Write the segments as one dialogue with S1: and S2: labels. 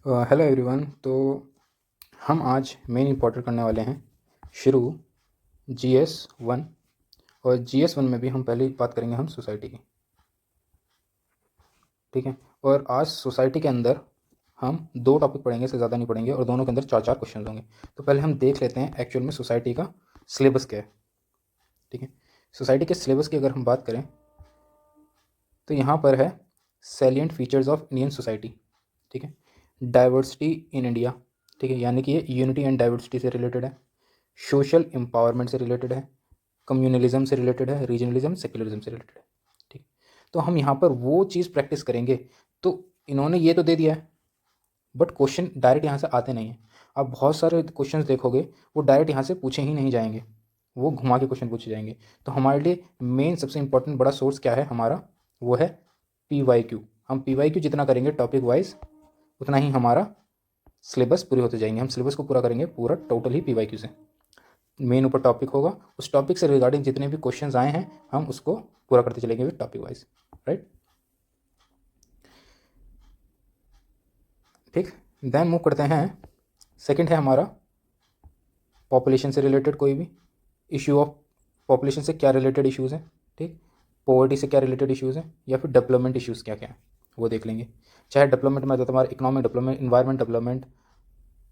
S1: Hello everyone. तो हम आज मेन इंपॉर्टेंट करने वाले हैं शुरू GS 1। और GS 1 में भी हम पहले बात करेंगे हम सोसाइटी की, ठीक है। और आज सोसाइटी के अंदर हम दो टॉपिक पढ़ेंगे, इससे ज़्यादा नहीं पढ़ेंगे, और दोनों के अंदर चार चार क्वेश्चन होंगे। तो पहले हम देख लेते हैं एक्चुअल में सोसाइटी का सिलेबस क्या है, ठीक है। सोसाइटी के सिलेबस की अगर हम बात करें तो यहाँ पर है salient features of Indian society, ठीक है। डाइवर्सिटी इन इंडिया, ठीक है, यानी कि ये यूनिटी एंड डाइवर्सिटी से रिलेटेड है। सोशल एम्पावरमेंट से रिलेटेड है, कम्युनलिज्म से रिलेटेड है, रीजनलिज्म सेक्युलरिज्म से रिलेटेड है, ठीक। तो हम यहाँ पर वो चीज़ प्रैक्टिस करेंगे। तो इन्होंने ये तो दे दिया है, बट क्वेश्चन डायरेक्ट यहाँ से आते नहीं हैं। आप बहुत सारे क्वेश्चंस देखोगे वो डायरेक्ट यहाँ से पूछे ही नहीं जाएंगे, वो घुमा के क्वेश्चन पूछे जाएंगे। तो हमारे लिए मेन सबसे इंपॉर्टेंट बड़ा सोर्स क्या है हमारा, वो है PYQ। हम PYQ जितना करेंगे टॉपिक वाइज, उतना ही हमारा सिलेबस पूरे होते जाएंगे। हम सिलेबस को पूरा करेंगे पूरा टोटल ही PYQ से। मेन ऊपर टॉपिक होगा, उस टॉपिक से रिगार्डिंग जितने भी क्वेश्चंस आए हैं हम उसको पूरा करते चलेंगे टॉपिक वाइज, राइट, ठीक। देन मूव करते हैं। सेकंड है हमारा पॉपुलेशन से रिलेटेड कोई भी इशू ऑफ पॉपुलेशन से क्या रिलेटेड इश्यूज़ हैं, ठीक। पॉवर्टी से क्या रिलेटेड इश्यूज़ हैं, या फिर डेवलपमेंट इश्यूज़ क्या क्या हैं वो देख लेंगे। चाहे डेवलपमेंट में तो हमारा इकोनॉमिक डेवलपमेंट, इन्वायरमेंट डेवलपमेंट,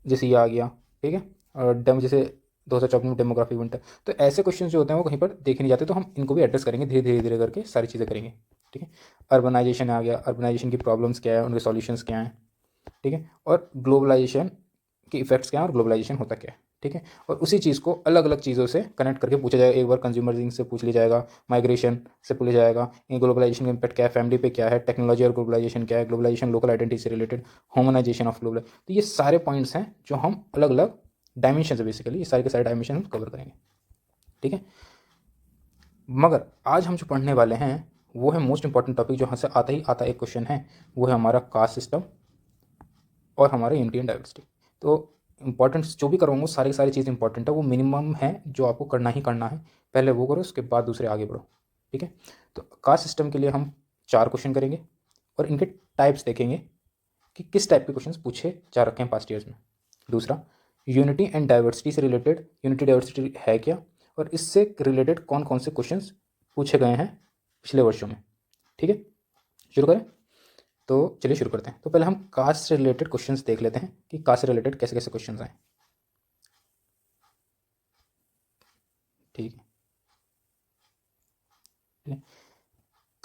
S1: जैसे ये आ गया, ठीक है। और जैसे 2024 में डेमोग्राफी विंटर, तो ऐसे क्वेश्चन जो होते हैं वो कहीं पर देखे नहीं जाते, तो हम इनको भी एड्रेस करेंगे धीरे धीरे धीरे करके, सारी चीज़ें करेंगे, ठीक है। अर्बनाइजेशन आ गया, अर्बनाइजेशन की प्रॉब्लम्स क्या है, उनके सॉल्यूशंस क्या हैं, ठीक है। और ग्लोबलाइजेशन के इफेक्ट्स क्या हैं और ग्लोबलाइजेशन होता क्या है, ठीक है। और उसी चीज़ को अलग अलग चीज़ों से कनेक्ट करके पूछा जाएगा। एक बार कंज्यूमरिज्म से पूछ लिया जाएगा, माइग्रेशन से पूछा जाएगा, इन ग्लोबलाइजेशन का इम्पैक्ट क्या है, फैमिली पे क्या है, टेक्नोलॉजी और ग्लोबलाइजेशन क्या है, ग्लोबलाइजेशन लोकल आइडेंटिटी से रिलेटेड, ह्यूमनाइजेशन ऑफ ग्लोबल। तो ये सारे पॉइंट्स हैं जो हम अलग अलग डायमेंशन से, बेसिकली ये सारे के सारे डायमेंशन हम कवर करेंगे, ठीक है। मगर आज हम जो पढ़ने वाले हैं वो है मोस्ट इंपॉर्टेंट टॉपिक, जो यहाँ से आता ही आता एक क्वेश्चन है, वो है हमारा कास्ट सिस्टम और हमारा यूनिटी एंड डाइवर्सिटी। तो इंपॉर्टेंट्स जो भी करूँगा सारी सारी चीज़ इंपॉर्टेंट है, वो मिनिमम है जो आपको करना ही करना है। पहले वो करो, उसके बाद दूसरे आगे बढ़ो, ठीक है। तो कास्ट सिस्टम के लिए हम चार क्वेश्चन करेंगे और इनके टाइप्स देखेंगे कि किस टाइप के क्वेश्चन पूछे जा रखे हैं पास्ट ईयर्स में। दूसरा, यूनिटी एंड डाइवर्सिटी से रिलेटेड, यूनिटी डाइवर्सिटी है क्या और इससे रिलेटेड कौन कौन से क्वेश्चन पूछे गए हैं पिछले वर्षों में, ठीक है। शुरू करें, तो चलिए शुरू करते हैं। तो पहले हम कास्ट से रिलेटेड क्वेश्चंस देख लेते हैं कि कास्ट से रिलेटेड कैसे कैसे क्वेश्चंस आए, ठीक है।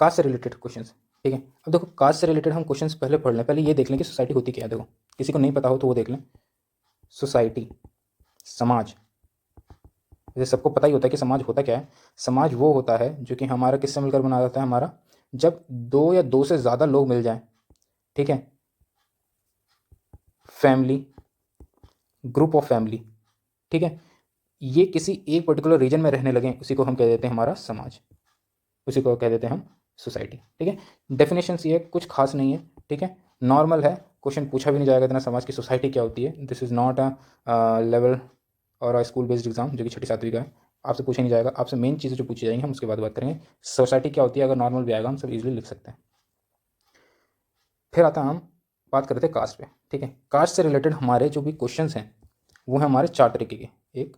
S1: कास्ट से रिलेटेड क्वेश्चंस, ठीक है। अब देखो कास्ट से रिलेटेड हम क्वेश्चंस पहले पढ़ लें, पहले ये देख लें कि सोसाइटी होती क्या है। देखो किसी को नहीं पता हो तो वो देख लें। सोसाइटी, समाज, जैसे सबको पता ही होता है कि समाज होता क्या है। समाज वो होता है जो कि हमारा किससे मिलकर बना जाता है, हमारा जब दो या दो से ज़्यादा लोग मिल जाएं, ठीक है। फैमिली, ग्रुप ऑफ फैमिली, ठीक है, ये किसी एक पर्टिकुलर रीजन में रहने लगे, उसी को हम कह देते हैं हमारा समाज, उसी को कह देते हैं हम सोसाइटी, ठीक है। डेफिनेशन ये है, कुछ खास नहीं है, ठीक है, नॉर्मल है। क्वेश्चन पूछा भी नहीं जाएगा इतना समाज की सोसाइटी क्या होती है। This is not a level और अ स्कूल बेस्ड एग्जाम जो कि छठी सातवीं का है। आपसे पूछा नहीं जाएगा, आपसे मेन चीज़ें जो पूछी जाएंगी हम उसके बाद बात करेंगे। सोसाइटी क्या होती है अगर नॉर्मल भी आएगा हम सब इजीली लिख सकते हैं। फिर आता है, हम बात करते हैं कास्ट पे, ठीक है। कास्ट से रिलेटेड हमारे जो भी क्वेश्चन हैं वो है हमारे चार तरीके के, एक,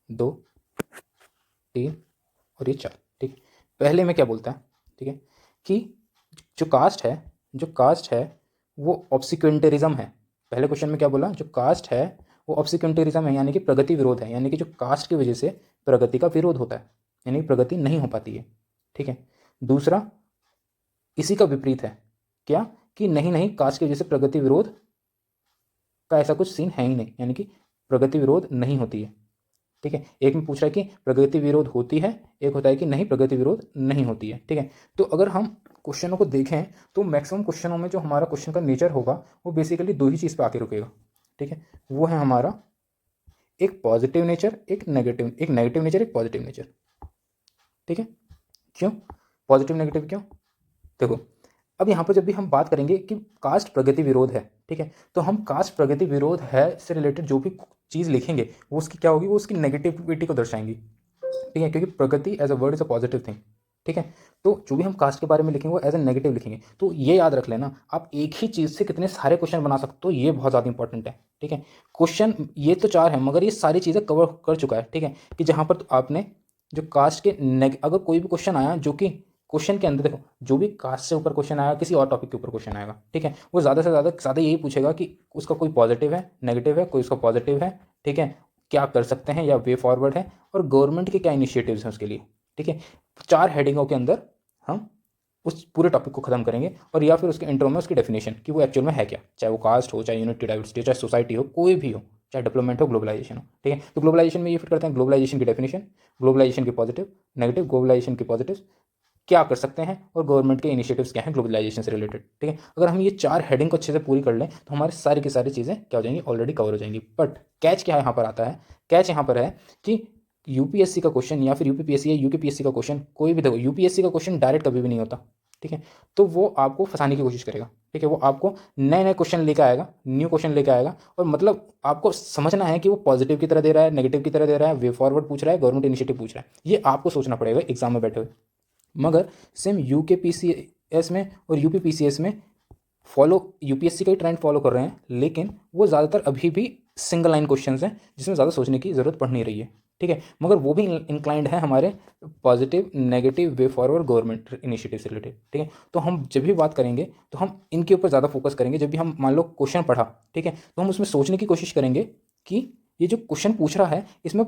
S1: दो, तीन और ये चार, ठीक है। पहले में क्या बोलता है, ठीक है, कि जो कास्ट है वो ऑब्सिक्वेंटरिज्म है। पहले क्वेश्चन में क्या बोला, जो कास्ट है वो ऑब्सिक्वेंटरिज्म है, यानी कि प्रगति विरोध है, यानी कि जो कास्ट की वजह से प्रगति का विरोध होता है, यानी कि प्रगति नहीं हो पाती है, ठीक है। दूसरा, इसी का विपरीत है, क्या, कि नहीं नहीं कास्ट की वजह से प्रगति विरोध का ऐसा कुछ सीन है ही नहीं, यानी कि प्रगति विरोध नहीं होती है, ठीक है। एक में पूछ रहा है कि प्रगति विरोध होती है, एक होता है कि नहीं प्रगति विरोध नहीं होती है, ठीक है। तो अगर हम क्वेश्चनों को देखें तो मैक्सिमम क्वेश्चनों में जो हमारा क्वेश्चन का नेचर होगा वो बेसिकली दो ही चीज़ पे आके रुकेगा, ठीक है। वो है हमारा एक पॉजिटिव नेचर, एक नेगेटिव नेचर, एक पॉजिटिव नेचर, ठीक है। क्यों पॉजिटिव नेगेटिव क्यों, देखो अब यहाँ पर जब भी हम बात करेंगे कि कास्ट प्रगति विरोध है, ठीक है, तो हम कास्ट प्रगति विरोध है से रिलेटेड जो भी चीज़ लिखेंगे वो उसकी क्या होगी, वो उसकी नेगेटिविटी को दर्शाएंगी, ठीक है, क्योंकि प्रगति as a word is a positive thing, ठीक है। तो जो भी हम कास्ट के बारे में लिखेंगे वो एज ए नेगेटिव लिखेंगे। तो ये याद रख लेना, आप एक ही चीज़ से कितने सारे क्वेश्चन बना सकते हो, ये बहुत ज़्यादा इंपॉर्टेंट है। ठीक है, क्वेश्चन ये तो 4 है मगर ये सारी चीज़ें कवर कर चुका है। ठीक है, कि जहाँ पर तो आपने जो कास्ट के अगर कोई भी क्वेश्चन आया जो कि क्वेश्चन के अंदर, देखो जो भी कास्ट से ऊपर क्वेश्चन आया किसी और टॉपिक के ऊपर क्वेश्चन आएगा, ठीक है, वो ज़्यादा से ज़्यादा यही पूछेगा कि उसका कोई पॉजिटिव है, नेगेटिव है, कोई उसका पॉजिटिव है, ठीक है, क्या कर सकते हैं या वे फॉरवर्ड है, और गवर्नमेंट के क्या इनिशिएटिव्स हैं उसके लिए। ठीक है, 4 हेडिंगों के अंदर हम उस पूरे टॉपिक को खत्म करेंगे, और या फिर उसके इंट्रो में उसकी डेफिनेशन कि वो एक्चुअल में है क्या, चाहे वो कास्ट हो, चाहे यूनिटी डाइवर्सिटी हो, चाहे सोसाइटी हो, कोई भी हो, चाहे डेवलपमेंट हो, ग्लोबलाइजेशन हो। ठीक है, तो ग्लोबलाइजेशन में ये फिट करते हैं ग्लोबलाइजेशन की डेफिनेशन, ग्लोबलाइजेशन के पॉजिटिव नेगेटिव, ग्लोबलाइजेशन के पॉजिटिव क्या कर सकते हैं, और गवर्नमेंट के इनिशिएटिव्स क्या हैं ग्लोबलाइजेशन से रिलेटेड। ठीक है, अगर हम ये 4 हेडिंग को अच्छे से पूरी कर लें तो हमारी सारी की सारी चीज़ें क्या हो जाएंगी, ऑलरेडी कवर हो जाएंगी। बट कैच क्या यहाँ पर आता है, कैच यहाँ पर है कि यूपीएससी का क्वेश्चन या फिर यूपीपीएससी या यूकेपीएससी का क्वेश्चन, कोई भी देखो यूपीएससी का क्वेश्चन डायरेक्ट कभी भी नहीं होता। ठीक है, तो वो आपको फंसाने की कोशिश करेगा। ठीक है, वो आपको नए नए क्वेश्चन लेकर आएगा, न्यू क्वेश्चन लेकर आएगा, और मतलब आपको समझना है कि वो पॉजिटिव की तरह दे रहा है, नेगेटिव की तरह दे रहा है, वे फॉरवर्ड पूछ रहा है, गवर्नमेंट इनिशिएटिव पूछ रहा है, ये आपको सोचना पड़ेगा एग्जाम में बैठे हुए। मगर सेम यूकेपीसीएस में और यूपीपीसीएस में यूपीएससी का ही ट्रेंड फॉलो कर रहे हैं, लेकिन वो ज़्यादातर अभी भी सिंगल लाइन क्वेश्चंस हैं जिसमें ज़्यादा सोचने की ज़रूरत पड़ नहीं रही है। ठीक है, मगर वो भी इंक्लाइंड है हमारे positive, negative, way forward, government initiative से रिलेटेड। ठीक है, तो हम जब भी बात करेंगे तो हम इनके ऊपर ज़्यादा फोकस करेंगे। जब भी हम मान लो क्वेश्चन पढ़ा, ठीक है, तो हम उसमें सोचने की कोशिश करेंगे कि ये जो क्वेश्चन पूछ रहा है इसमें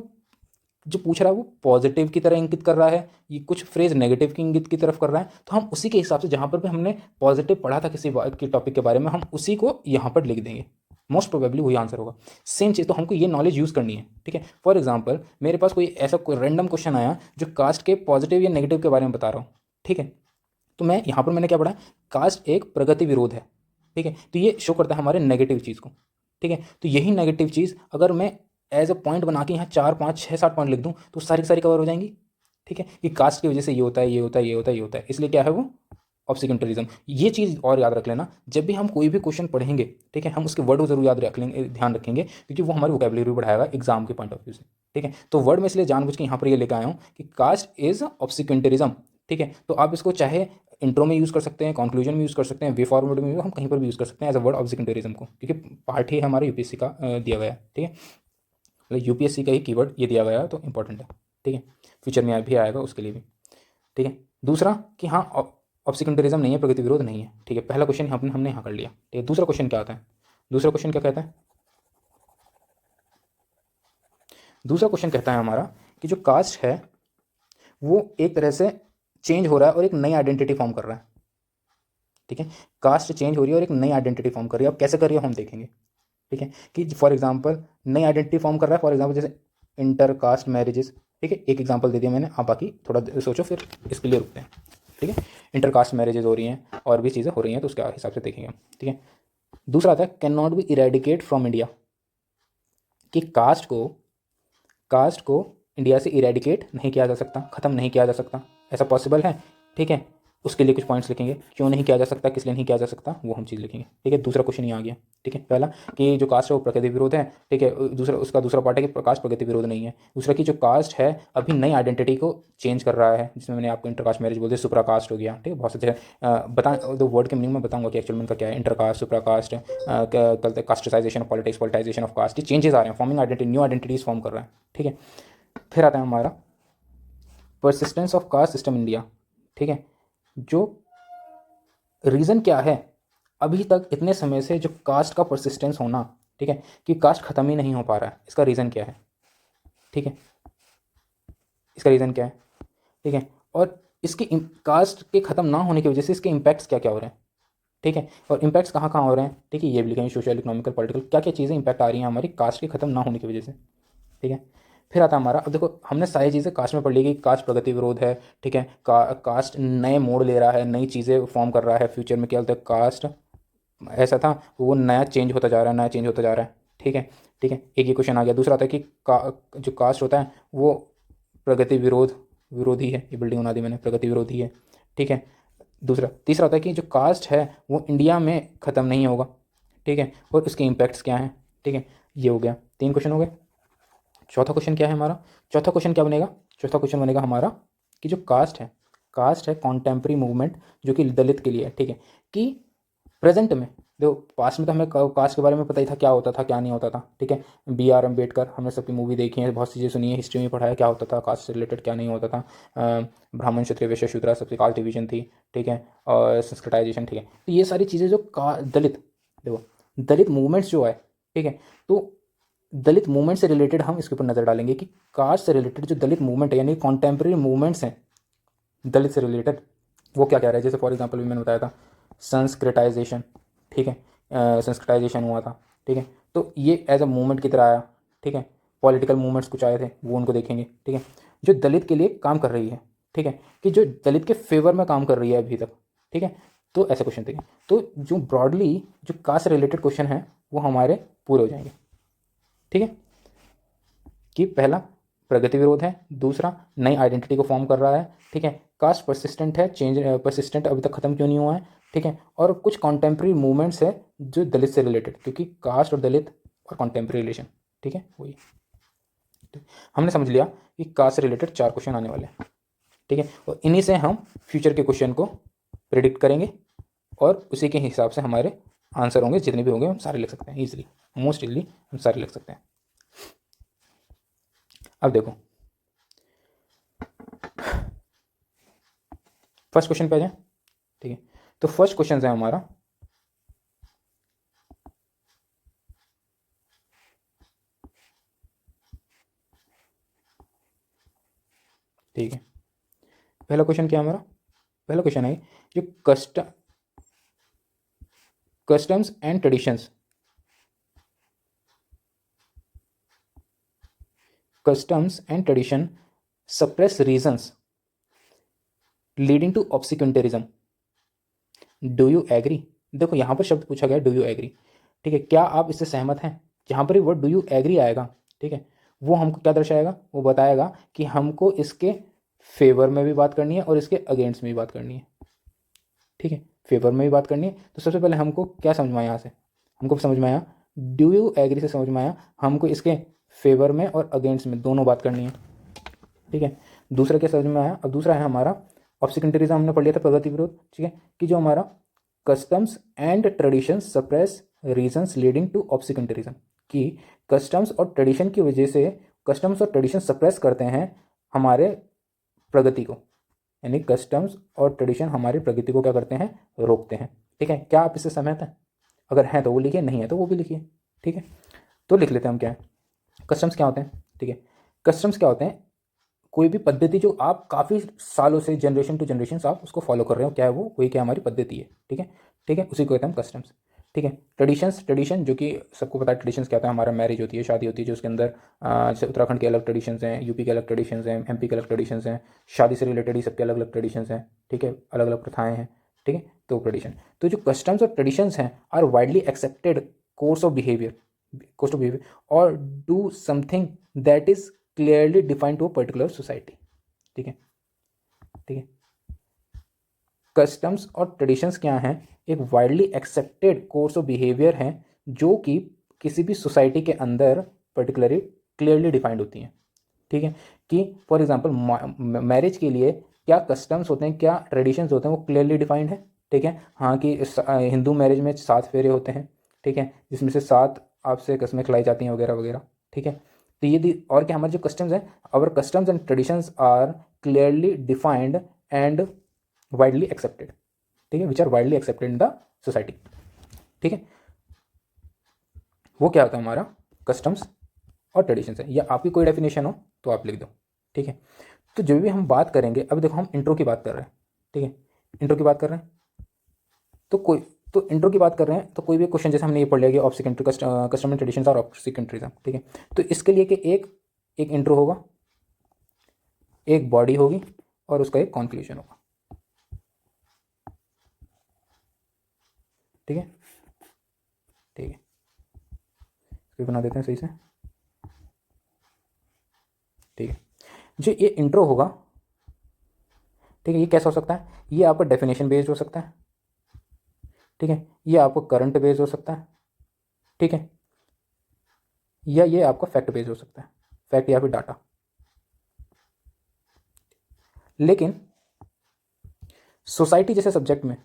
S1: जो पूछ रहा है वो पॉजिटिव की तरह इंगित कर रहा है, ये कुछ फ्रेज नेगेटिव की इंगित की तरफ कर रहा है, तो हम उसी के हिसाब से जहाँ पर भी हमने पॉजिटिव पढ़ा था किसी के टॉपिक के बारे में, हम उसी को यहाँ पर लिख देंगे। मोस्ट प्रोबेबली वही आंसर होगा। सेम चीज़, तो हमको ये नॉलेज यूज़ करनी है। ठीक है, फॉर एग्जाम्पल मेरे पास कोई रैंडम क्वेश्चन आया जो कास्ट के पॉजिटिव या नेगेटिव के बारे में बता रहा हूँ। ठीक है, तो मैं यहाँ पर मैंने क्या पढ़ा, कास्ट एक प्रगति विरोध है। ठीक है, तो ये शो करता है हमारे नेगेटिव चीज़ को। ठीक है, तो यही नेगेटिव चीज़ अगर मैं एज अ पॉइंट बना के यहाँ 4 5 6 7 पॉइंट लिख दूँ तो सारी की सारी कवर हो जाएंगी। ठीक है, कि कास्ट की वजह से ये होता है, ये होता है, ये होता है, ये होता है, इसलिए क्या है वो ऑब्सिक्वेंटलिज्म। ये चीज़ और याद रख लेना, जब भी हम कोई भी क्वेश्चन पढ़ेंगे, ठीक है, हम उसके वर्ड को जरूर याद रख लेंगे, ध्यान रखेंगे, क्योंकि वो हमारी वोकेबलरी बढ़ाएगा एग्जाम के पॉइंट ऑफ व्यू से। ठीक है, तो वर्ड में इसलिए जानबूझ के यहाँ पर ये लेकर आया हूँ कि कास्ट इज ऑब्सिक्वेंटलिज्म। ठीक है, तो आप इसको चाहे इंट्रो में यूज़ कर सकते हैं, कंक्लूजन में यूज़ कर सकते हैं, वे फॉरवर्ड में हम कहीं पर भी यूज़ कर सकते हैं एज अ वर्ड ऑब्सिक्वेंटलिज्म को, क्योंकि पार्ट ही हमारे यूपीएससी का दिया गया है। ठीक है, मतलब यूपीएससी का ही कीवर्ड ये दिया गया है तो इंपॉर्टेंट है। ठीक है, फ्यूचर में भी आएगा उसके लिए भी। ठीक है, दूसरा कि हाँ ऑब्सिक्वेंटलिज्म नहीं है, प्रगति विरोध नहीं है। ठीक है, पहला क्वेश्चन हमने यहाँ कर लिया। ठीक है, दूसरा क्वेश्चन क्या आता है, दूसरा क्वेश्चन क्या कहता है, दूसरा क्वेश्चन कहता है हमारा कि जो कास्ट है वो एक तरह से चेंज हो रहा है और एक नई आइडेंटिटी फॉर्म कर रहा है। ठीक है, कास्ट चेंज हो रही है और एक नई आइडेंटिटी फॉर्म कर रही है। अब कैसे कर रही है हम देखेंगे। ठीक है, कि फॉर एग्जांपल नई आइडेंटिटी फॉर्म कर रहा है, फॉर एग्जांपल जैसे इंटर कास्ट मैरिजेस। ठीक है, एक एग्जांपल दे दिया मैंने, आप बाकी थोड़ा सोचो फिर इसके लिए रुकते हैं। ठीक है, इंटर कास्ट मैरिजेस हो रही हैं और भी चीज़ें हो रही हैं, तो उसके हिसाब से देखेंगे हम। ठीक है, दूसरा आता है can not B eradicate from India, कि कास्ट को इंडिया से इरेडिकेट नहीं किया जा सकता, ख़त्म नहीं किया जा सकता, ऐसा पॉसिबल है। ठीक है, उसके लिए कुछ पॉइंट्स लिखेंगे, क्यों नहीं किया जा सकता, किस लिए नहीं किया जा सकता, वो हम चीज़ लिखेंगे। ठीक है, दूसरा क्वेश्चन ये आ गया। ठीक है, पहला कि जो कास्ट है वो प्रगति विरोध है। ठीक है, दूसरा पार्ट है कि कास्ट प्रगति विरोध नहीं है। दूसरा कि जो कास्ट है अभी नई आइडेंटिटी को चेंज कर रहा है, जिसमें मैंने आपको इंटर कास्ट मैरिज बोलते सुपरा कास्ट हो गया। ठीक है, बहुत से बता दो वर्ड के मीनिंग में बताऊंगा कि एक्चुअल में इनका क्या है, इंटर कास्ट, सुपरा कास्ट, कल कास्टिसाइजेशन ऑफ पॉलिटिक्स, पॉलिटाइजेशन ऑफ कास्ट, ये चेंजेस आ रहे हैं, forming identity, new identities form कर रहा है। ठीक है, फिर आता है हमारा persistence of caste system India. ठीक है, जो रीज़न क्या है अभी तक इतने समय से जो कास्ट का परसिस्टेंस होना, ठीक है, कि कास्ट ख़त्म ही नहीं हो पा रहा है, इसका रीज़न क्या है। ठीक है, इसका रीज़न क्या है। ठीक है, और इसके कास्ट के ख़त्म ना होने की वजह से इसके इम्पैक्ट्स क्या क्या हो रहे हैं। ठीक है, और इम्पैक्ट्स कहाँ कहाँ हो रहे हैं। ठीक है, ये भी लिखेंगे, सोशल, इकोनॉमिकल, पॉलिटिकल, क्या क्या चीज़ें इंपैक्ट आ रही हैं हमारी कास्ट के ख़त्म ना होने की वजह से। ठीक है, फिर आता है हमारा, अब देखो हमने सारी चीज़ें कास्ट में पढ़ ली कि कास्ट प्रगति विरोध है। ठीक है, कास्ट नए मोड़ ले रहा है, नई चीज़ें फॉर्म कर रहा है, फ्यूचर में क्या होता है, कास्ट ऐसा था वो नया चेंज होता जा रहा है, नया चेंज होता जा रहा है। ठीक है, ठीक है, एक ये क्वेश्चन आ गया। दूसरा आता है कि जो कास्ट होता है वो प्रगति विरोधी है, ये बिल्डिंग बना दी मैंने, प्रगति विरोधी है। ठीक है, तीसरा होता है कि जो कास्ट है वो इंडिया में ख़त्म नहीं होगा। ठीक है, और उसके इम्पैक्ट्स क्या हैं। ठीक है, ये हो गया, 3 क्वेश्चन हो गए। चौथा क्वेश्चन क्या है हमारा, चौथा क्वेश्चन क्या बनेगा, चौथा क्वेश्चन बनेगा हमारा कि जो कास्ट है, कास्ट है कॉन्टेम्प्रेरी मूवमेंट जो कि दलित के लिए है, ठीक है, कि प्रेजेंट में देखो पास्ट में तो हमें कास्ट के बारे में पता ही था क्या होता था क्या नहीं होता था, ठीक है, B.R. अम्बेडकर हमने सबकी मूवी देखी है, बहुत सी चीज़ें सुनी है, हिस्ट्री में पढ़ा है क्या होता था कास्ट से रिलेटेड क्या नहीं होता था। ब्राह्मण क्षत्रिय वैश्य शूद्र सबकी कास्ट डिवीजन थी, ठीक है, और संस्कृताइजेशन, ठीक है, तो ये सारी चीज़ें जो दलित देखो दलित मूवमेंट्स जो है, ठीक है, तो दलित मूवमेंट से रिलेटेड हम इसके ऊपर नज़र डालेंगे कि कास्ट से रिलेटेड जो दलित मूवमेंट है यानी कॉन्टेम्प्रेरी मूवमेंट्स हैं दलित से रिलेटेड वो क्या कह रहा है। जैसे फॉर एग्जांपल भी मैंने बताया था संस्कृताइजेशन, ठीक है, संस्कृताइजेशन हुआ था, ठीक है, तो ये एज अ मूवमेंट की तरह आया, ठीक है, पॉलिटिकल मूवमेंट्स कुछ आए थे वो उनको देखेंगे, ठीक है, जो दलित के लिए काम कर रही है, ठीक है, कि जो दलित के फेवर में काम कर रही है अभी तक, ठीक है, तो ऐसे क्वेश्चन देखें। तो जो ब्रॉडली जो कास्ट से रिलेटेड क्वेश्चन है वो हमारे पूरे हो जाएंगे, ठीक है, कि पहला प्रगति विरोध है, दूसरा नई आइडेंटिटी को फॉर्म कर रहा है, ठीक है, कास्ट परसिस्टेंट है, चेंज परसिस्टेंट अभी तक खत्म क्यों नहीं हुआ है, ठीक है, और कुछ कॉन्टेम्प्रेरी मूवमेंट्स है जो दलित से रिलेटेड, क्योंकि कास्ट और दलित और कॉन्टेम्प्रेरी रिलेशन, ठीक है, वही हमने समझ लिया कि कास्ट से रिलेटेड 4 क्वेश्चन आने वाले हैं, ठीक है, और इन्हीं से हम फ्यूचर के क्वेश्चन को प्रिडिक्ट करेंगे और उसी के हिसाब से हमारे आंसर होंगे, जितने भी होंगे हम सारे लिख सकते हैं ईजिली, मोस्ट इजली हम सारे लिख सकते हैं। अब देखो फर्स्ट क्वेश्चन पे आ जाए, ठीक है, तो फर्स्ट क्वेश्चन है हमारा ठीक है, पहला क्वेश्चन क्या हमारा, पहला क्वेश्चन है जो customs and traditions, customs and tradition suppress reasons leading to obscurantism, do you agree. देखो यहाँ पर शब्द पूछा गया डू यू एग्री, ठीक है, क्या आप इससे सहमत हैं, जहाँ पर वर्ड डू यू एग्री आएगा, ठीक है, वो हमको क्या दर्शाएगा, वो बताएगा कि हमको इसके फेवर में भी बात करनी है और इसके अगेंस्ट में भी बात करनी है, ठीक है, फेवर में भी बात करनी है। तो सबसे पहले हमको क्या समझ में आया, यहाँ से हमको समझ में आया डू यू एग्री से समझ में आया हमको इसके फेवर में और अगेंस्ट में दोनों बात करनी है, ठीक है। दूसरा क्या समझ में आया, अब दूसरा है हमारा ऑब्स्क्यूरेंटिज्म, हमने पढ़ लिया था प्रगति विरोध, ठीक है, कि जो हमारा customs and tradition suppress reasons leading to obscurantism, कि कस्टम्स और ट्रेडिशन की वजह से कस्टम्स और ट्रेडिशन सप्रेस करते हैं हमारे प्रगति को, यानी कस्टम्स और ट्रेडिशन हमारी प्रगति को क्या करते हैं, रोकते हैं, ठीक है। क्या आप इससे सहमत हैं, अगर हैं तो वो लिखिए, नहीं है तो वो भी लिखिए, ठीक है। तो लिख लेते हैं हम क्या है, कस्टम्स क्या होते हैं, ठीक है, कस्टम्स क्या होते हैं, कोई भी पद्धति जो आप काफ़ी सालों से जनरेशन टू जनरेशन आप उसको फॉलो कर रहे हो, क्या है वो, वही क्या हमारी पद्धति है, ठीक है, ठीक है, उसी को कहते हैं हम कस्टम्स, ठीक है। ट्रेडिशंस, ट्रेडिशन जो कि सबको पता है ट्रेडिशंस क्या होता है, हमारा मैरिज होती है, शादी होती है, जो उसके अंदर जैसे उत्तराखंड के अलग ट्रेडिशंस हैं, यूपी के अलग ट्रेडिशंस हैं, एमपी के अलग ट्रेडिशंस हैं, शादी से रिलेटेड ही सबके अलग अलग ट्रेडिशंस हैं, ठीक है, अलग अलग प्रथाएं हैं, ठीक है, तो ट्रेडिशन, तो जो कस्टम्स और ट्रेडिशंस हैं are widely accepted course of behaviour, course of behaviour और do something that is clearly defined to a particular society, ठीक है, ठीक है। कस्टम्स और ट्रेडिशंस क्या हैं, एक widely accepted course of behaviour हैं जो कि किसी भी सोसाइटी के अंदर पर्टिकुलरली क्लियरली डिफाइंड होती हैं, ठीक है, कि फॉर एग्जांपल मैरिज के लिए क्या कस्टम्स होते हैं, क्या ट्रेडिशंस होते हैं, वो क्लियरली डिफाइंड है, ठीक है, हाँ, कि हिंदू मैरिज में 7 फेरे होते हैं, ठीक है, जिसमें से 7 आपसे कस्में खिलाई जाती हैं वगैरह वगैरह, ठीक है। तो ये और क्या हमारे जो कस्टम्स हैं, our customs and traditions are clearly defined and widely accepted, ठीक है, which are widely accepted in the society, ठीक है। वो क्या होता है हमारा कस्टम्स और ट्रेडिशंस है, या आपकी कोई डेफिनेशन हो तो आप लिख दो, ठीक है। तो जब भी हम बात करेंगे, अभी देखो हम इंट्रो की बात कर रहे हैं, ठीक है, इंट्रो की बात कर रहे हैं, तो इंट्रो की बात कर रहे हैं, तो कोई भी क्वेश्चन जैसे हमने ये पढ़ लिया कि ऑब्स्क्यूरेंटी कस्टम एंड ट्रेडिशंस और ऑब्स्क्यूरेंटिज्म, ठीक है, तो इसके लिए कि एक इंट्रो होगा, एक बॉडी होगी और उसका एक कॉन्क्लूजन होगा, ठीक है, ठीक है, इसको बना देते हैं सही से, ठीक है। जो ये इंट्रो होगा, ठीक है, ये कैसा हो सकता है, ये आपका डेफिनेशन बेस्ड हो सकता है, ठीक है, ये आपको करंट बेस्ड हो सकता है, ठीक है, या ये आपका फैक्ट बेस्ड हो सकता है, फैक्ट या फिर डाटा। लेकिन सोसाइटी जैसे सब्जेक्ट में,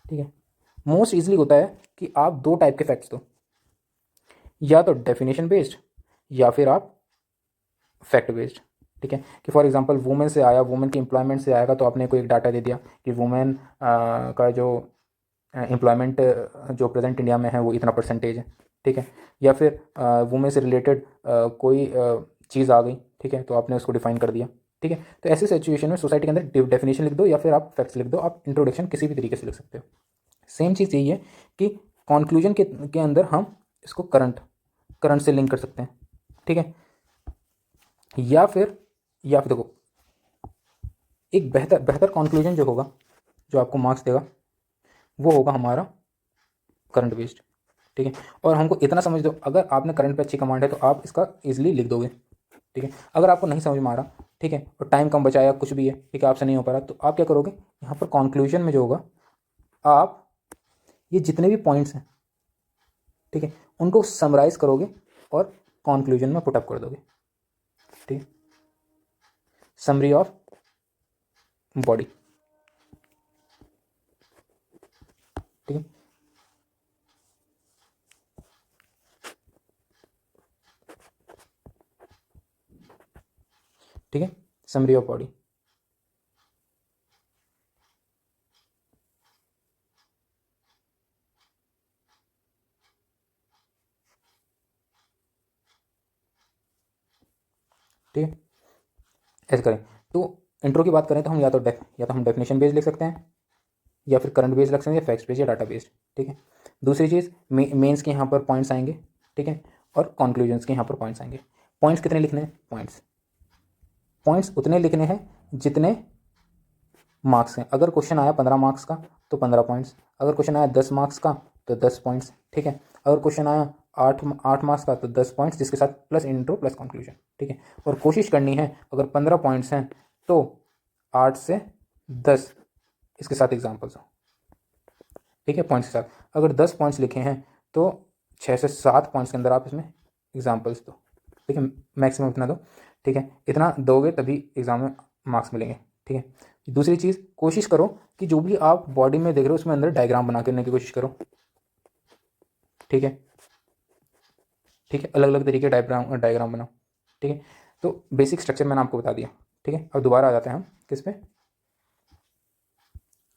S1: ठीक है, मोस्ट ईजिली होता है कि आप दो टाइप के फैक्ट्स दो, या तो डेफिनेशन बेस्ड या फिर आप फैक्ट बेस्ड। ठीक है, कि फॉर एग्जांपल वुमेन से आया, वुमेन के एम्प्लॉयमेंट से आएगा तो आपने कोई एक डाटा दे दिया कि वुमेन का जो एम्प्लॉयमेंट जो प्रेजेंट इंडिया में है वो इतना परसेंटेज है। ठीक है, या फिर वुमेन से रिलेटेड कोई चीज़ आ गई, ठीक है, तो आपने उसको डिफाइन कर दिया। ठीक है, तो ऐसी सिचुएशन में सोसाइटी के अंदर डेफिनेशन लिख दो या फिर आप फैक्ट्स लिख दो, आप इंट्रोडक्शन किसी भी तरीके से लिख सकते हो। सेम चीज़ यही है कि कॉन्क्लूजन के अंदर हम इसको करंट से लिंक कर सकते हैं। ठीक है, या फिर देखो, एक बेहतर बेहतर कॉन्क्लूजन जो होगा, जो आपको मार्क्स देगा, वो होगा हमारा करंट बेस्ड। ठीक है, और हमको इतना समझ दो, अगर आपने करंट पे अच्छी कमांड है तो आप इसका इजीली लिख दोगे। ठीक है, अगर आपको नहीं समझ में आ रहा, ठीक है, और टाइम कम बचा या कुछ भी है, ठीक है, आपसे नहीं हो पा रहा, तो आप क्या करोगे, यहाँ पर कॉन्क्लूजन में जो होगा, आप ये जितने भी पॉइंट्स हैं, ठीक है, उनको समराइज करोगे और कॉन्क्लूजन में पुटअप कर दोगे। ठीक है, समरी ऑफ बॉडी। ठीक है, ठीक है, समरी ऑफ बॉडी। ठीक है, ऐसे करें। तो इंट्रो की बात करें तो हम या तो हम डेफिनेशन बेस्ड लिख सकते हैं, या फिर करंट बेस्ड लिख सकते हैं, या फैक्ट्स बेस्ड या डाटा बेस्ड। ठीक है, दूसरी चीज़ मेंस के यहाँ पर पॉइंट्स आएंगे। ठीक है, और कॉन्क्लूजन्स के यहाँ पर पॉइंट्स आएंगे। पॉइंट्स कितने लिखने हैं, पॉइंट्स उतने लिखने हैं जितने मार्क्स हैं। अगर क्वेश्चन आया 15 मार्क्स का तो 15 पॉइंट्स, अगर क्वेश्चन आया 10 मार्क्स का तो 10 पॉइंट्स। ठीक है, अगर क्वेश्चन आया आठ मार्क्स का तो 10 पॉइंट्स, जिसके साथ प्लस इंट्रो प्लस कंक्लूजन। ठीक है, और कोशिश करनी है, अगर 15 पॉइंट्स हैं तो 8 से 10 इसके साथ एग्जाम्पल्स हो। ठीक है, पॉइंट्स के साथ अगर 10 पॉइंट्स लिखे हैं तो 6 से 7 पॉइंट्स के अंदर आप इसमें एग्जाम्पल्स दो। ठीक है, मैक्सिमम इतना दो। ठीक है, इतना दोगे तभी एग्जाम में मार्क्स मिलेंगे। ठीक है, दूसरी चीज़, कोशिश करो कि जो भी आप बॉडी में देख रहे हो उसमें अंदर डायग्राम बना करने की कोशिश करो। ठीक है, ठीक है, अलग अलग तरीके डायग्राम बनाओ। ठीक है, तो बेसिक स्ट्रक्चर मैंने आपको बता दिया। ठीक है, अब दोबारा आ जाते हैं हम किस पे,